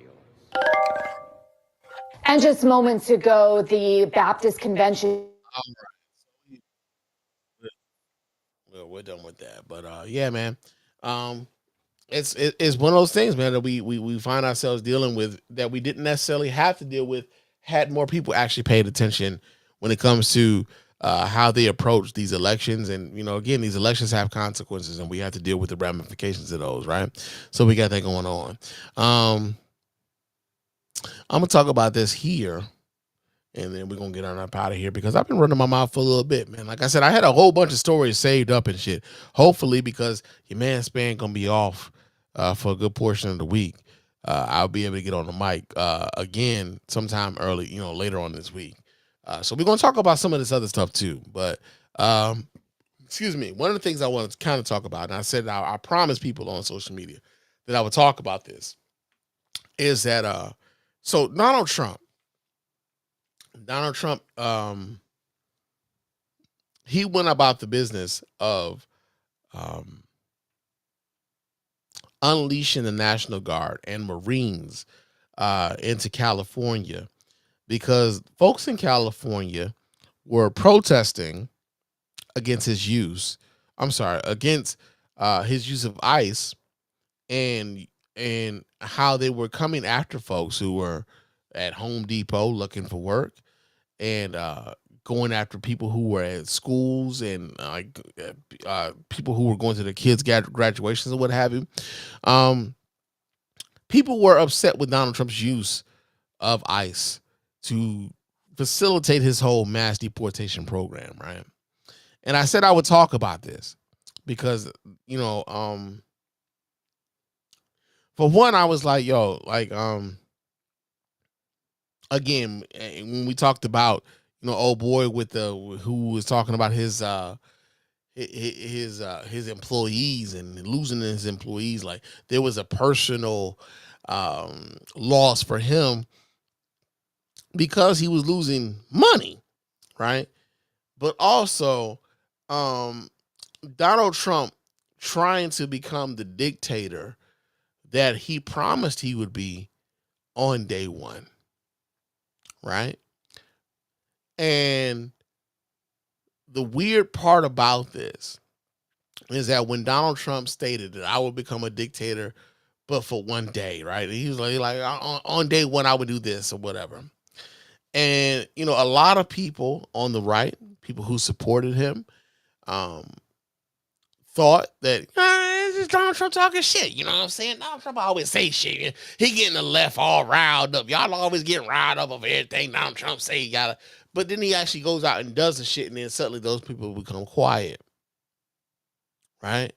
Speaker 16: And just moments ago, the Baptist Convention.
Speaker 2: Well, we're done with that. But yeah, man. It's one of those things, man, that we find ourselves dealing with that we didn't necessarily have to deal with had more people actually paid attention when it comes to how they approach these elections. And, again, these elections have consequences and we have to deal with the ramifications of those, right? So we got that going on. I'm going to talk about this here and then we're going to get on up out of here because I've been running my mouth for a little bit, man. Like I said, I had a whole bunch of stories saved up and shit. Hopefully, because your man Spann going to be off for a good portion of the week, I'll be able to get on the mic again sometime early, later on this week. So we're going to talk about some of this other stuff too. But, excuse me, one of the things I want to kind of talk about, and I said I promised people on social media that I would talk about this, is that so Donald Trump, he went about the business of unleashing the National Guard and Marines into California because folks in California were protesting against his use of ICE and how they were coming after folks who were at Home Depot looking for work and going after people who were at schools and people who were going to their kids' graduations and what have you. People were upset with Donald Trump's use of ICE to facilitate his whole mass deportation program, right? And I said I would talk about this because, for one, I was like, yo, like, again, when we talked about, old boy who was talking about his employees and losing his employees, like there was a personal loss for him because he was losing money, right? But also, Donald Trump trying to become the dictator that he promised he would be on day one, right? And the weird part about this is that when Donald Trump stated that I would become a dictator, but for one day, right? He was like on day one, I would do this or whatever. And, a lot of people on the right, people who supported him, thought that it's just Donald Trump talking shit. You know what I'm saying? Donald Trump always say shit. He getting the left all riled up. Y'all always getting riled up over everything Donald Trump say. But then he actually goes out and does the shit, and then suddenly those people become quiet. Right?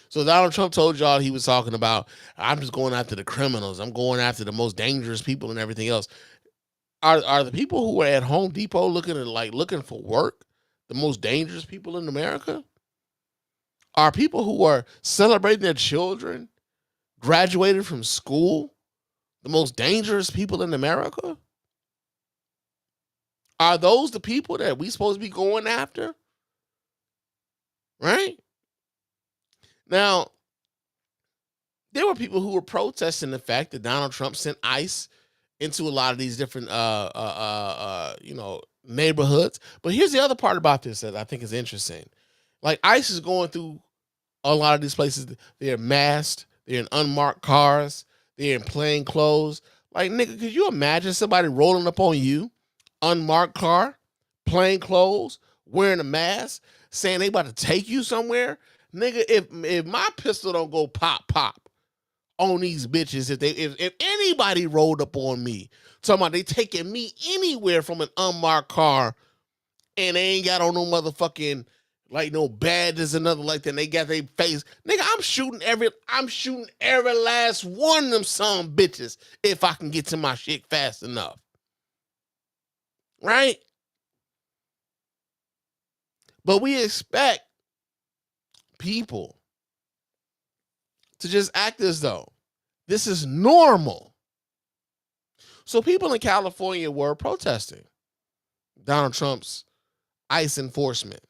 Speaker 2: So Donald Trump told y'all he was talking about, I'm just going after the criminals. I'm going after the most dangerous people and everything else. Are the people who are at Home Depot looking for work the most dangerous people in America? Are people who are celebrating their children graduated from school the most dangerous people in America? Are those the people that we supposed to be going after? Right? Now, there were people who were protesting the fact that Donald Trump sent ICE into a lot of these different neighborhoods. But here's the other part about this that I think is interesting. Like, ICE is going through a lot of these places. They're masked, they're in unmarked cars, they're in plain clothes. Like, nigga, could you imagine somebody rolling up on you, unmarked car, plain clothes, wearing a mask, saying they about to take you somewhere? Nigga, if my pistol don't go pop on these bitches, if anybody rolled up on me, talking about they taking me anywhere from an unmarked car, and they ain't got on no motherfucking no badges or nothing like that, and they got their face, nigga, I'm shooting every last one of them some bitches if I can get to my shit fast enough. Right? But we expect people to just act as though this is normal. So people in California were protesting Donald Trump's ICE enforcement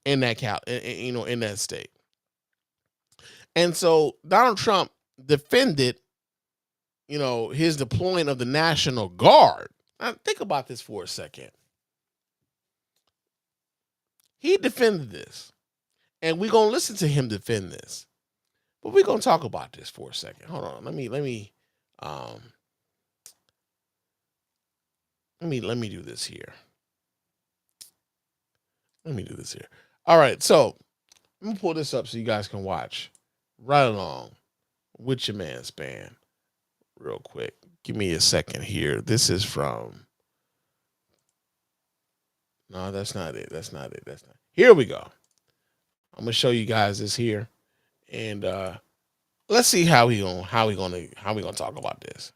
Speaker 2: in that in that state. And so Donald Trump defended, his deploying of the National Guard. Now think about this for a second. He defended this, and we're gonna listen to him defend this. But we're gonna talk about this for a second. Hold on. Let me do this here. All right, so I'm gonna pull this up so you guys can watch right along with your man Spann real quick. Give me a second here. This is from. No, that's not it. Here we go. I'm gonna show you guys this here, and let's see how we gonna talk about this.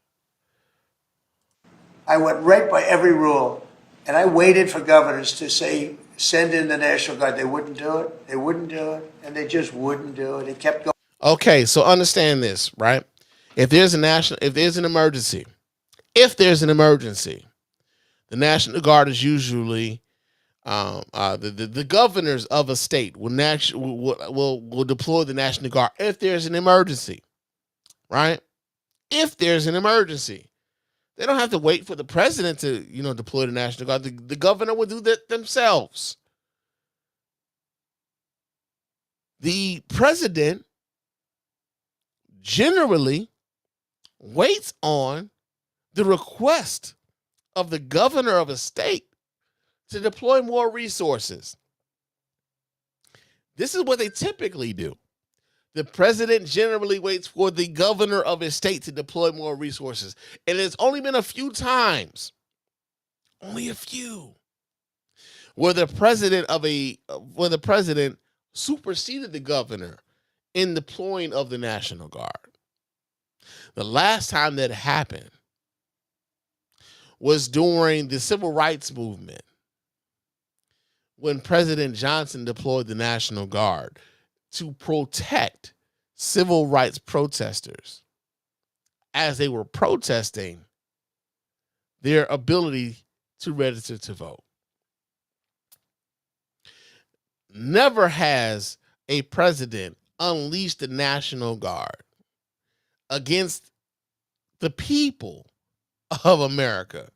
Speaker 17: I went right by every rule, and I waited for governors to say send in the National Guard. They wouldn't do it, and they just wouldn't do it. It kept going.
Speaker 2: Okay, so understand this, right? If there's an emergency, the National Guard is usually the governors of a state will deploy the National Guard if there's an emergency, right? If there's an emergency, they don't have to wait for the president to deploy the National Guard. The governor will do that themselves. The president generally waits on the request of the governor of a state to deploy more resources. This is what they typically do. The president generally waits for the governor of his state to deploy more resources. And it's only been a few times Only a few. Where the president superseded the governor in deploying of the National Guard. The last time that happened was during the Civil Rights Movement, when President Johnson deployed the National Guard to protect civil rights protesters as they were protesting their ability to register to vote. Never has a president unleashed the National Guard against the people of America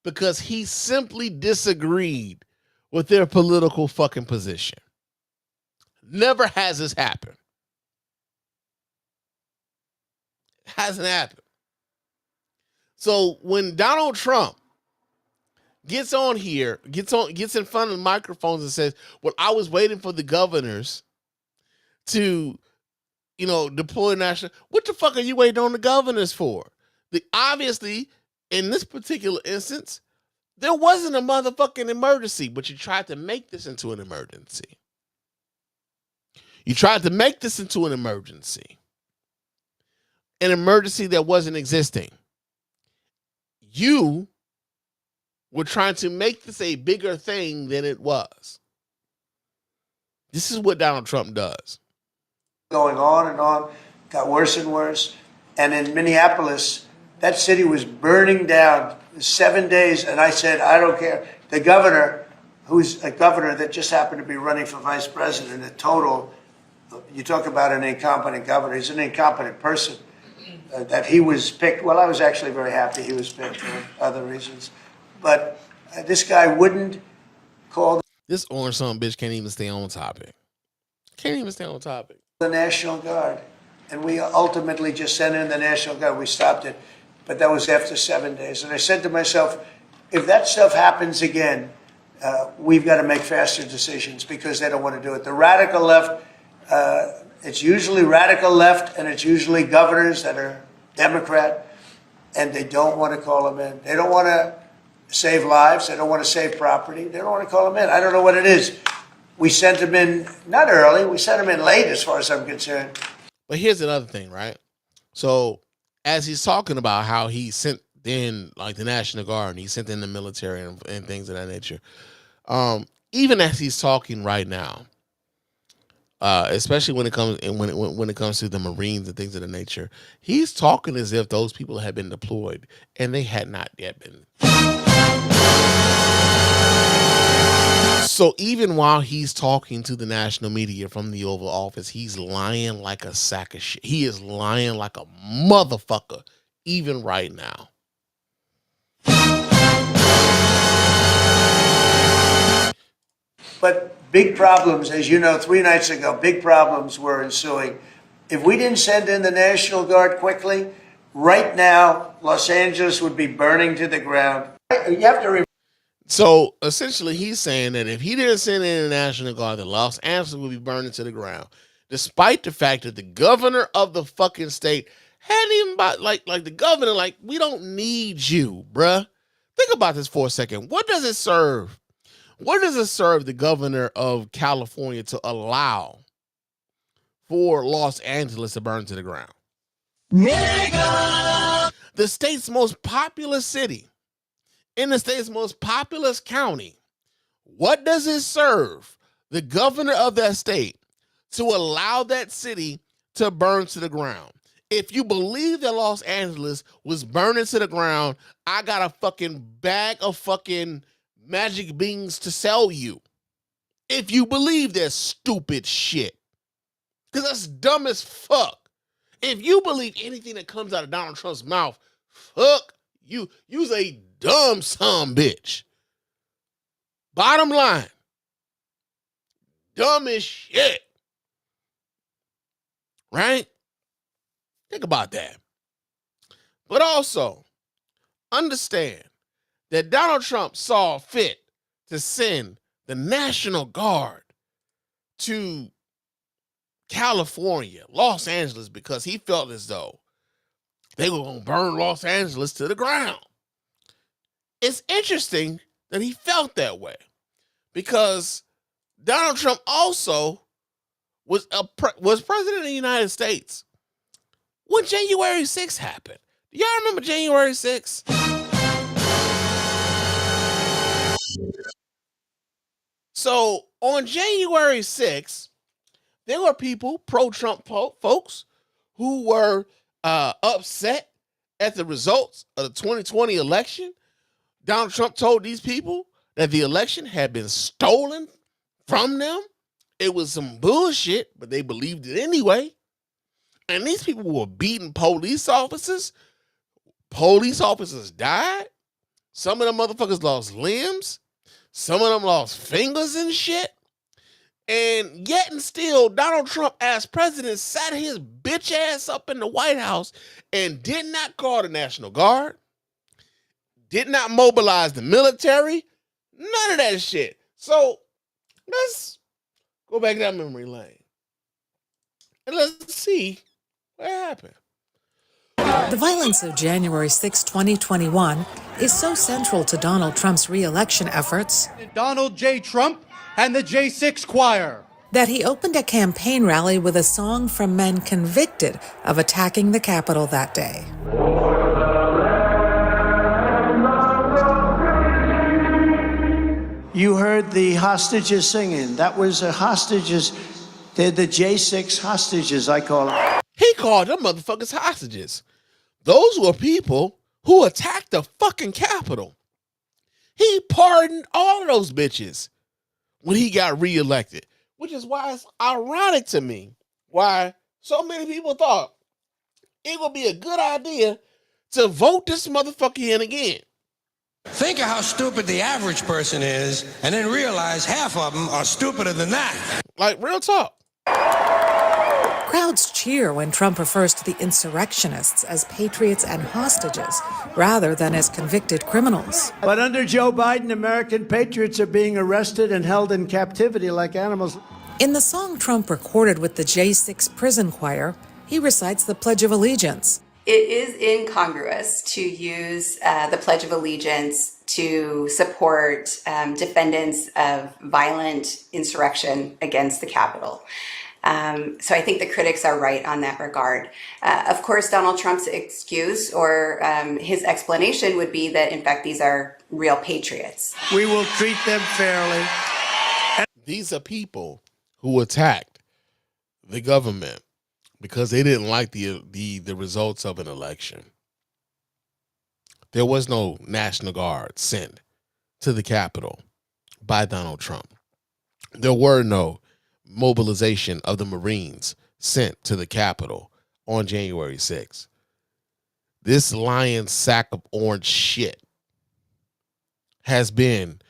Speaker 2: because he simply disagreed with their political fucking position. Never has this happened. Hasn't happened. So when Donald Trump gets on here, gets in front of the microphones and says, well, I was waiting for the governors to, deploy national. What the fuck are you waiting on the governors for? Obviously, in this particular instance, there wasn't a motherfucking emergency, but you tried to make this into an emergency. You tried to make this into an emergency that wasn't existing. You were trying to make this a bigger thing than it was. This is what Donald Trump does.
Speaker 17: Going on and on, got worse and worse. And in Minneapolis, that city was burning down 7 days. And I said, I don't care. The governor, who's a governor that just happened to be running for vice president, a total, you talk about an incompetent governor. He's an incompetent person. That he was picked. Well, I was actually very happy he was picked for other reasons. But this guy wouldn't call
Speaker 2: this orange son bitch can't even stay on topic.
Speaker 17: The National Guard. And we ultimately just sent in the National Guard. We stopped it. But that was after 7 days. And I said to myself, if that stuff happens again, we've got to make faster decisions because they don't want to do it. The radical left, it's usually radical left, and it's usually governors that are Democrat, and they don't want to call them in. They don't want to save lives. They don't want to save property. They don't want to call them in. I don't know what it is. We sent them in, not early. We sent them in late as far as I'm concerned.
Speaker 2: But here's another thing, right? So as he's talking about how he sent in like the National Guard and he sent in the military and things of that nature, even as he's talking right now, especially when it comes to the Marines and things of the nature, he's talking as if those people had been deployed and they had not yet been. So even while he's talking to the national media from the Oval Office, he's lying like a sack of shit. He is lying like a motherfucker, even right now.
Speaker 17: But big problems, as you know, 3 nights ago, big problems were ensuing. If we didn't send in the National Guard quickly, right now, Los Angeles would be burning to the ground. You have to remember.
Speaker 2: So essentially, he's saying that if he didn't send in the National Guard, the Los Angeles would be burning to the ground, despite the fact that the governor of the fucking state hadn't even like the governor, like, we don't need you, bruh. Think about this for a second. What does it serve? What does it serve the governor of California to allow for Los Angeles to burn to the ground? Nigga! The state's most populous city, in the state's most populous county, what does it serve the governor of that state to allow that city to burn to the ground? If you believe that Los Angeles was burning to the ground, I got a fucking bag of fucking magic beans to sell you. If you believe that stupid shit. Because that's dumb as fuck. If you believe anything that comes out of Donald Trump's mouth, fuck you. You's a dumb son bitch. Bottom line. Dumb as shit. Right? Think about that. But also, understand that Donald Trump saw fit to send the National Guard to California, Los Angeles, because he felt as though they were going to burn Los Angeles to the ground. it's interesting that he felt that way because Donald Trump also was president of the United States when January 6th happened. Do y'all remember January 6th? So on January 6th, there were people, pro-Trump folks, who were upset at the results of the 2020 election. Donald Trump told these people that the election had been stolen from them. It was some bullshit, but they believed it anyway. And these people were beating police officers. Police officers died. Some of them motherfuckers lost limbs. Some of them lost fingers and shit. And yet and still, Donald Trump, as president, sat his bitch ass up in the White House and did not call the National Guard, did not mobilize the military, none of that shit. So let's go back down memory lane and let's see what happened.
Speaker 18: The violence of January 6, 2021 is so central to Donald Trump's re-election efforts.
Speaker 19: Donald J. Trump and the J6 Choir.
Speaker 18: That he opened a campaign rally with a song from men convicted of attacking the Capitol that day.
Speaker 17: You heard the hostages singing. That was the hostages. They're the J6 hostages, I call them.
Speaker 2: He called them motherfuckers hostages. Those were people who attacked the fucking Capitol. He pardoned all of those bitches when he got reelected, which is why it's ironic to me why so many people thought it would be a good idea to vote this motherfucker in again.
Speaker 20: Think of how stupid the average person is, and then realize half of them are stupider than that.
Speaker 2: Like, real talk.
Speaker 18: Crowds cheer when Trump refers to the insurrectionists as patriots and hostages, rather than as convicted criminals.
Speaker 17: But under Joe Biden, American patriots are being arrested and held in captivity like animals.
Speaker 18: In the song Trump recorded with the J6 prison choir, he recites the Pledge of Allegiance.
Speaker 21: It is incongruous to use the Pledge of Allegiance to support defendants of violent insurrection against the Capitol. So I think the critics are right on that regard. Of course, Donald Trump's excuse or his explanation would be that, in fact, these are real patriots.
Speaker 17: We will treat them fairly.
Speaker 2: These are people who attacked the government because they didn't like the results of an election. There was no National Guard sent to the Capitol by Donald Trump. There were no mobilization of the Marines sent to the Capitol on January 6th. This lying sack of orange shit has been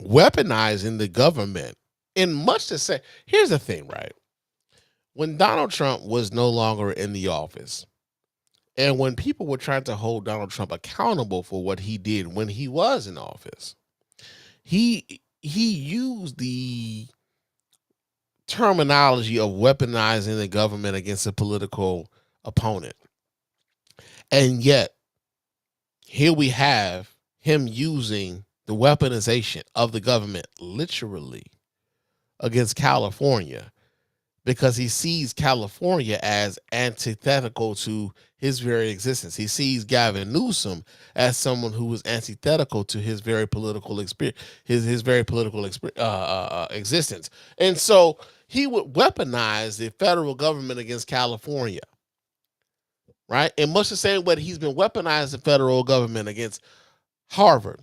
Speaker 2: weaponizing the government in much to say. Here's the thing, right? When Donald Trump was no longer in the office, and when people were trying to hold Donald Trump accountable for what he did when he was in office, he used the terminology of weaponizing the government against a political opponent. And yet, here we have him using the weaponization of the government literally against California because he sees California as antithetical to his very existence. He sees Gavin Newsom as someone who was antithetical to his very political experience, his very political existence. And so he would weaponize the federal government against California, right? In much the same way he's been weaponizing the federal government against Harvard.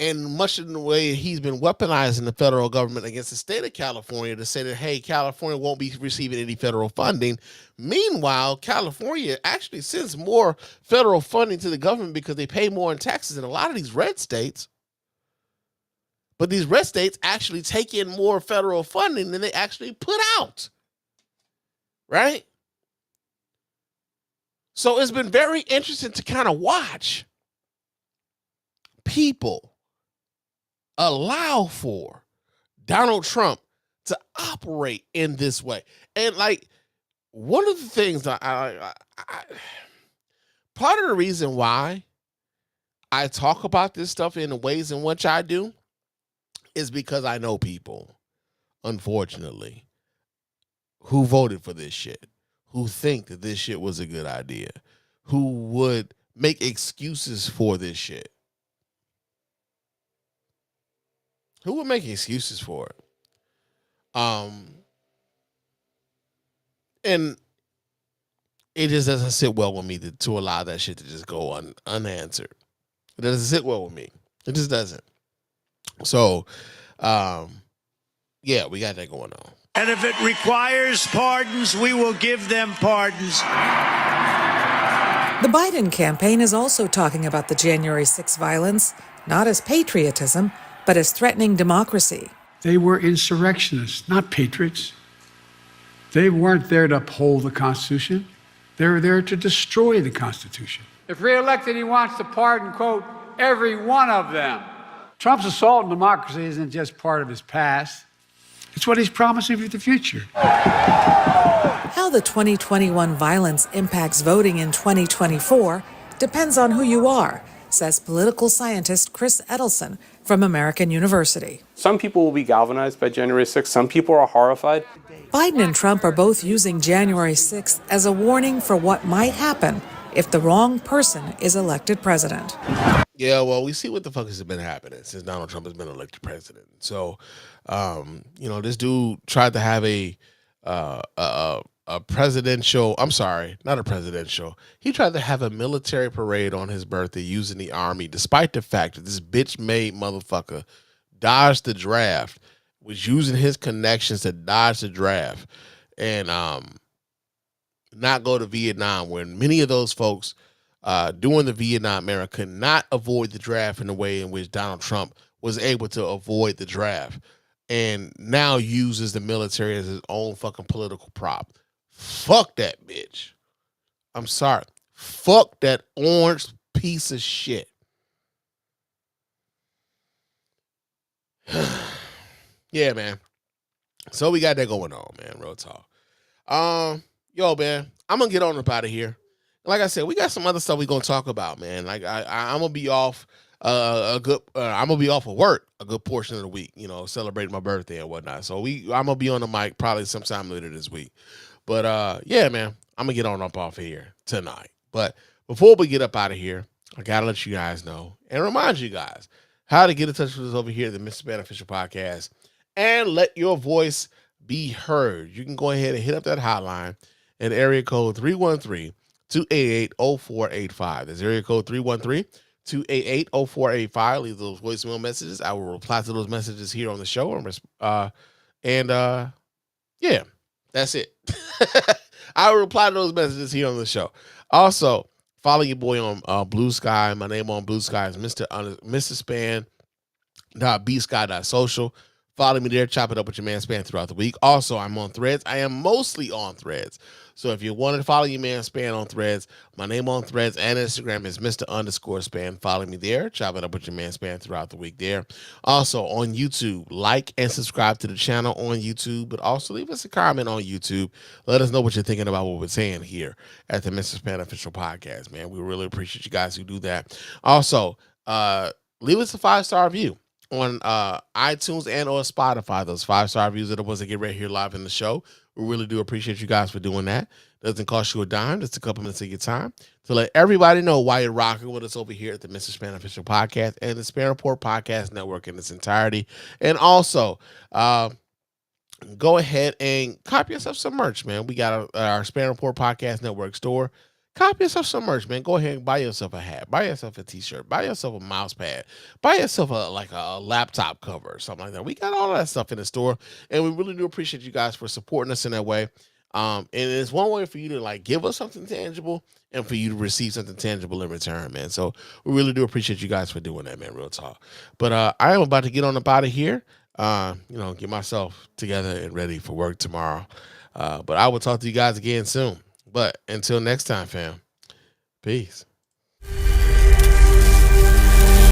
Speaker 2: And much in the way he's been weaponizing the federal government against the state of California to say that, hey, California won't be receiving any federal funding. Meanwhile, California actually sends more federal funding to the government because they pay more in taxes than a lot of these red states. But these red states actually take in more federal funding than they actually put out. Right? So it's been very interesting to kind of watch people allow for Donald Trump to operate in this way. And like, one of the things part of the reason why I talk about this stuff in the ways in which I do is because I know people, unfortunately, who voted for this shit, who think that this shit was a good idea, who would make excuses for this shit. Who would make excuses for it? And it just doesn't sit well with me to allow that shit to just go unanswered. It doesn't sit well with me. It just doesn't. So, yeah, we got that going on.
Speaker 1: And if it requires pardons, we will give them pardons.
Speaker 18: The Biden campaign is also talking about the January 6th violence, not as patriotism, but as threatening democracy.
Speaker 22: They were insurrectionists, not patriots. They weren't there to uphold the Constitution. They were there to destroy the Constitution.
Speaker 23: If reelected, he wants to pardon, quote, every one of them.
Speaker 22: Trump's assault on democracy isn't just part of his past. It's what he's promising for the future.
Speaker 18: How the 2021 violence impacts voting in 2024 depends on who you are, says political scientist Chris Edelson from American University.
Speaker 24: Some people will be galvanized by January 6th. Some people are horrified.
Speaker 18: Biden and Trump are both using January 6th as a warning for what might happen if the wrong person is elected president.
Speaker 2: Yeah, well, we see what the fuck has been happening since Donald Trump has been elected president. So, this dude tried to have a presidential, I'm sorry, not a presidential. He tried to have a military parade on his birthday using the army, despite the fact that this bitch-made motherfucker dodged the draft, was using his connections to dodge the draft and not go to Vietnam, when many of those folks during the Vietnam era could not avoid the draft in the way in which Donald Trump was able to avoid the draft, and now uses the military as his own fucking political prop. Fuck that bitch. I'm sorry. Fuck that orange piece of shit. Yeah, man. So we got that going on, man. Real talk. Yo, man, I'm gonna get on up out of here. Like I said, we got some other stuff we're gonna talk about, man. Like I'm gonna be off I'm gonna be off of work a good portion of the week, celebrating my birthday and whatnot. So I'm gonna be on the mic probably sometime later this week. But yeah, man, I'm gonna get on up off of here tonight. But before we get up out of here, I gotta let you guys know and remind you guys how to get in touch with us over here at the Mr. Spann Official Podcast and let your voice be heard. You can go ahead and hit up that hotline at area code 313-288-0485. That's area code 313-288-0485. Leave those voicemail messages. I will reply to those messages here on the show. Yeah, that's it. I will reply to those messages here on the show. Also, follow your boy on Bluesky. My name on Bluesky is Mr. Spann.bsky.social. Follow me there. Chop it up with your man Spann throughout the week. Also, I'm on Threads. I am mostly on Threads. So if you want to follow your man Spann on Threads, my name on Threads and Instagram is Mr._Spann. Follow me there. Chop it up with your man Spann throughout the week there. Also on YouTube, like and subscribe to the channel on YouTube, but also leave us a comment on YouTube. Let us know what you're thinking about what we're saying here at the Mr. Spann Official Podcast, man. We really appreciate you guys who do that. Also, leave us a 5-star review on iTunes and or Spotify. Those 5-star reviews are the ones that get right here live in the show. We really do appreciate you guys for doing that. Doesn't cost you a dime. Just a couple minutes of your time to let everybody know why you're rocking with us over here at the Mr. Spann Official Podcast and the Spann Report Podcast Network in its entirety. And also, go ahead and copy yourself some merch, man. We got our Spann Report Podcast Network store. Copy yourself some merch, man. Go ahead and buy yourself a hat. Buy yourself a t-shirt. Buy yourself a mouse pad. Buy yourself a laptop cover or something like that. We got all that stuff in the store, and we really do appreciate you guys for supporting us in that way. And it's one way for you to give us something tangible and for you to receive something tangible in return, man. So we really do appreciate you guys for doing that, man. Real talk. But I am about to get on up out of here. Get myself together and ready for work tomorrow. But I will talk to you guys again soon. But until next time, fam, peace.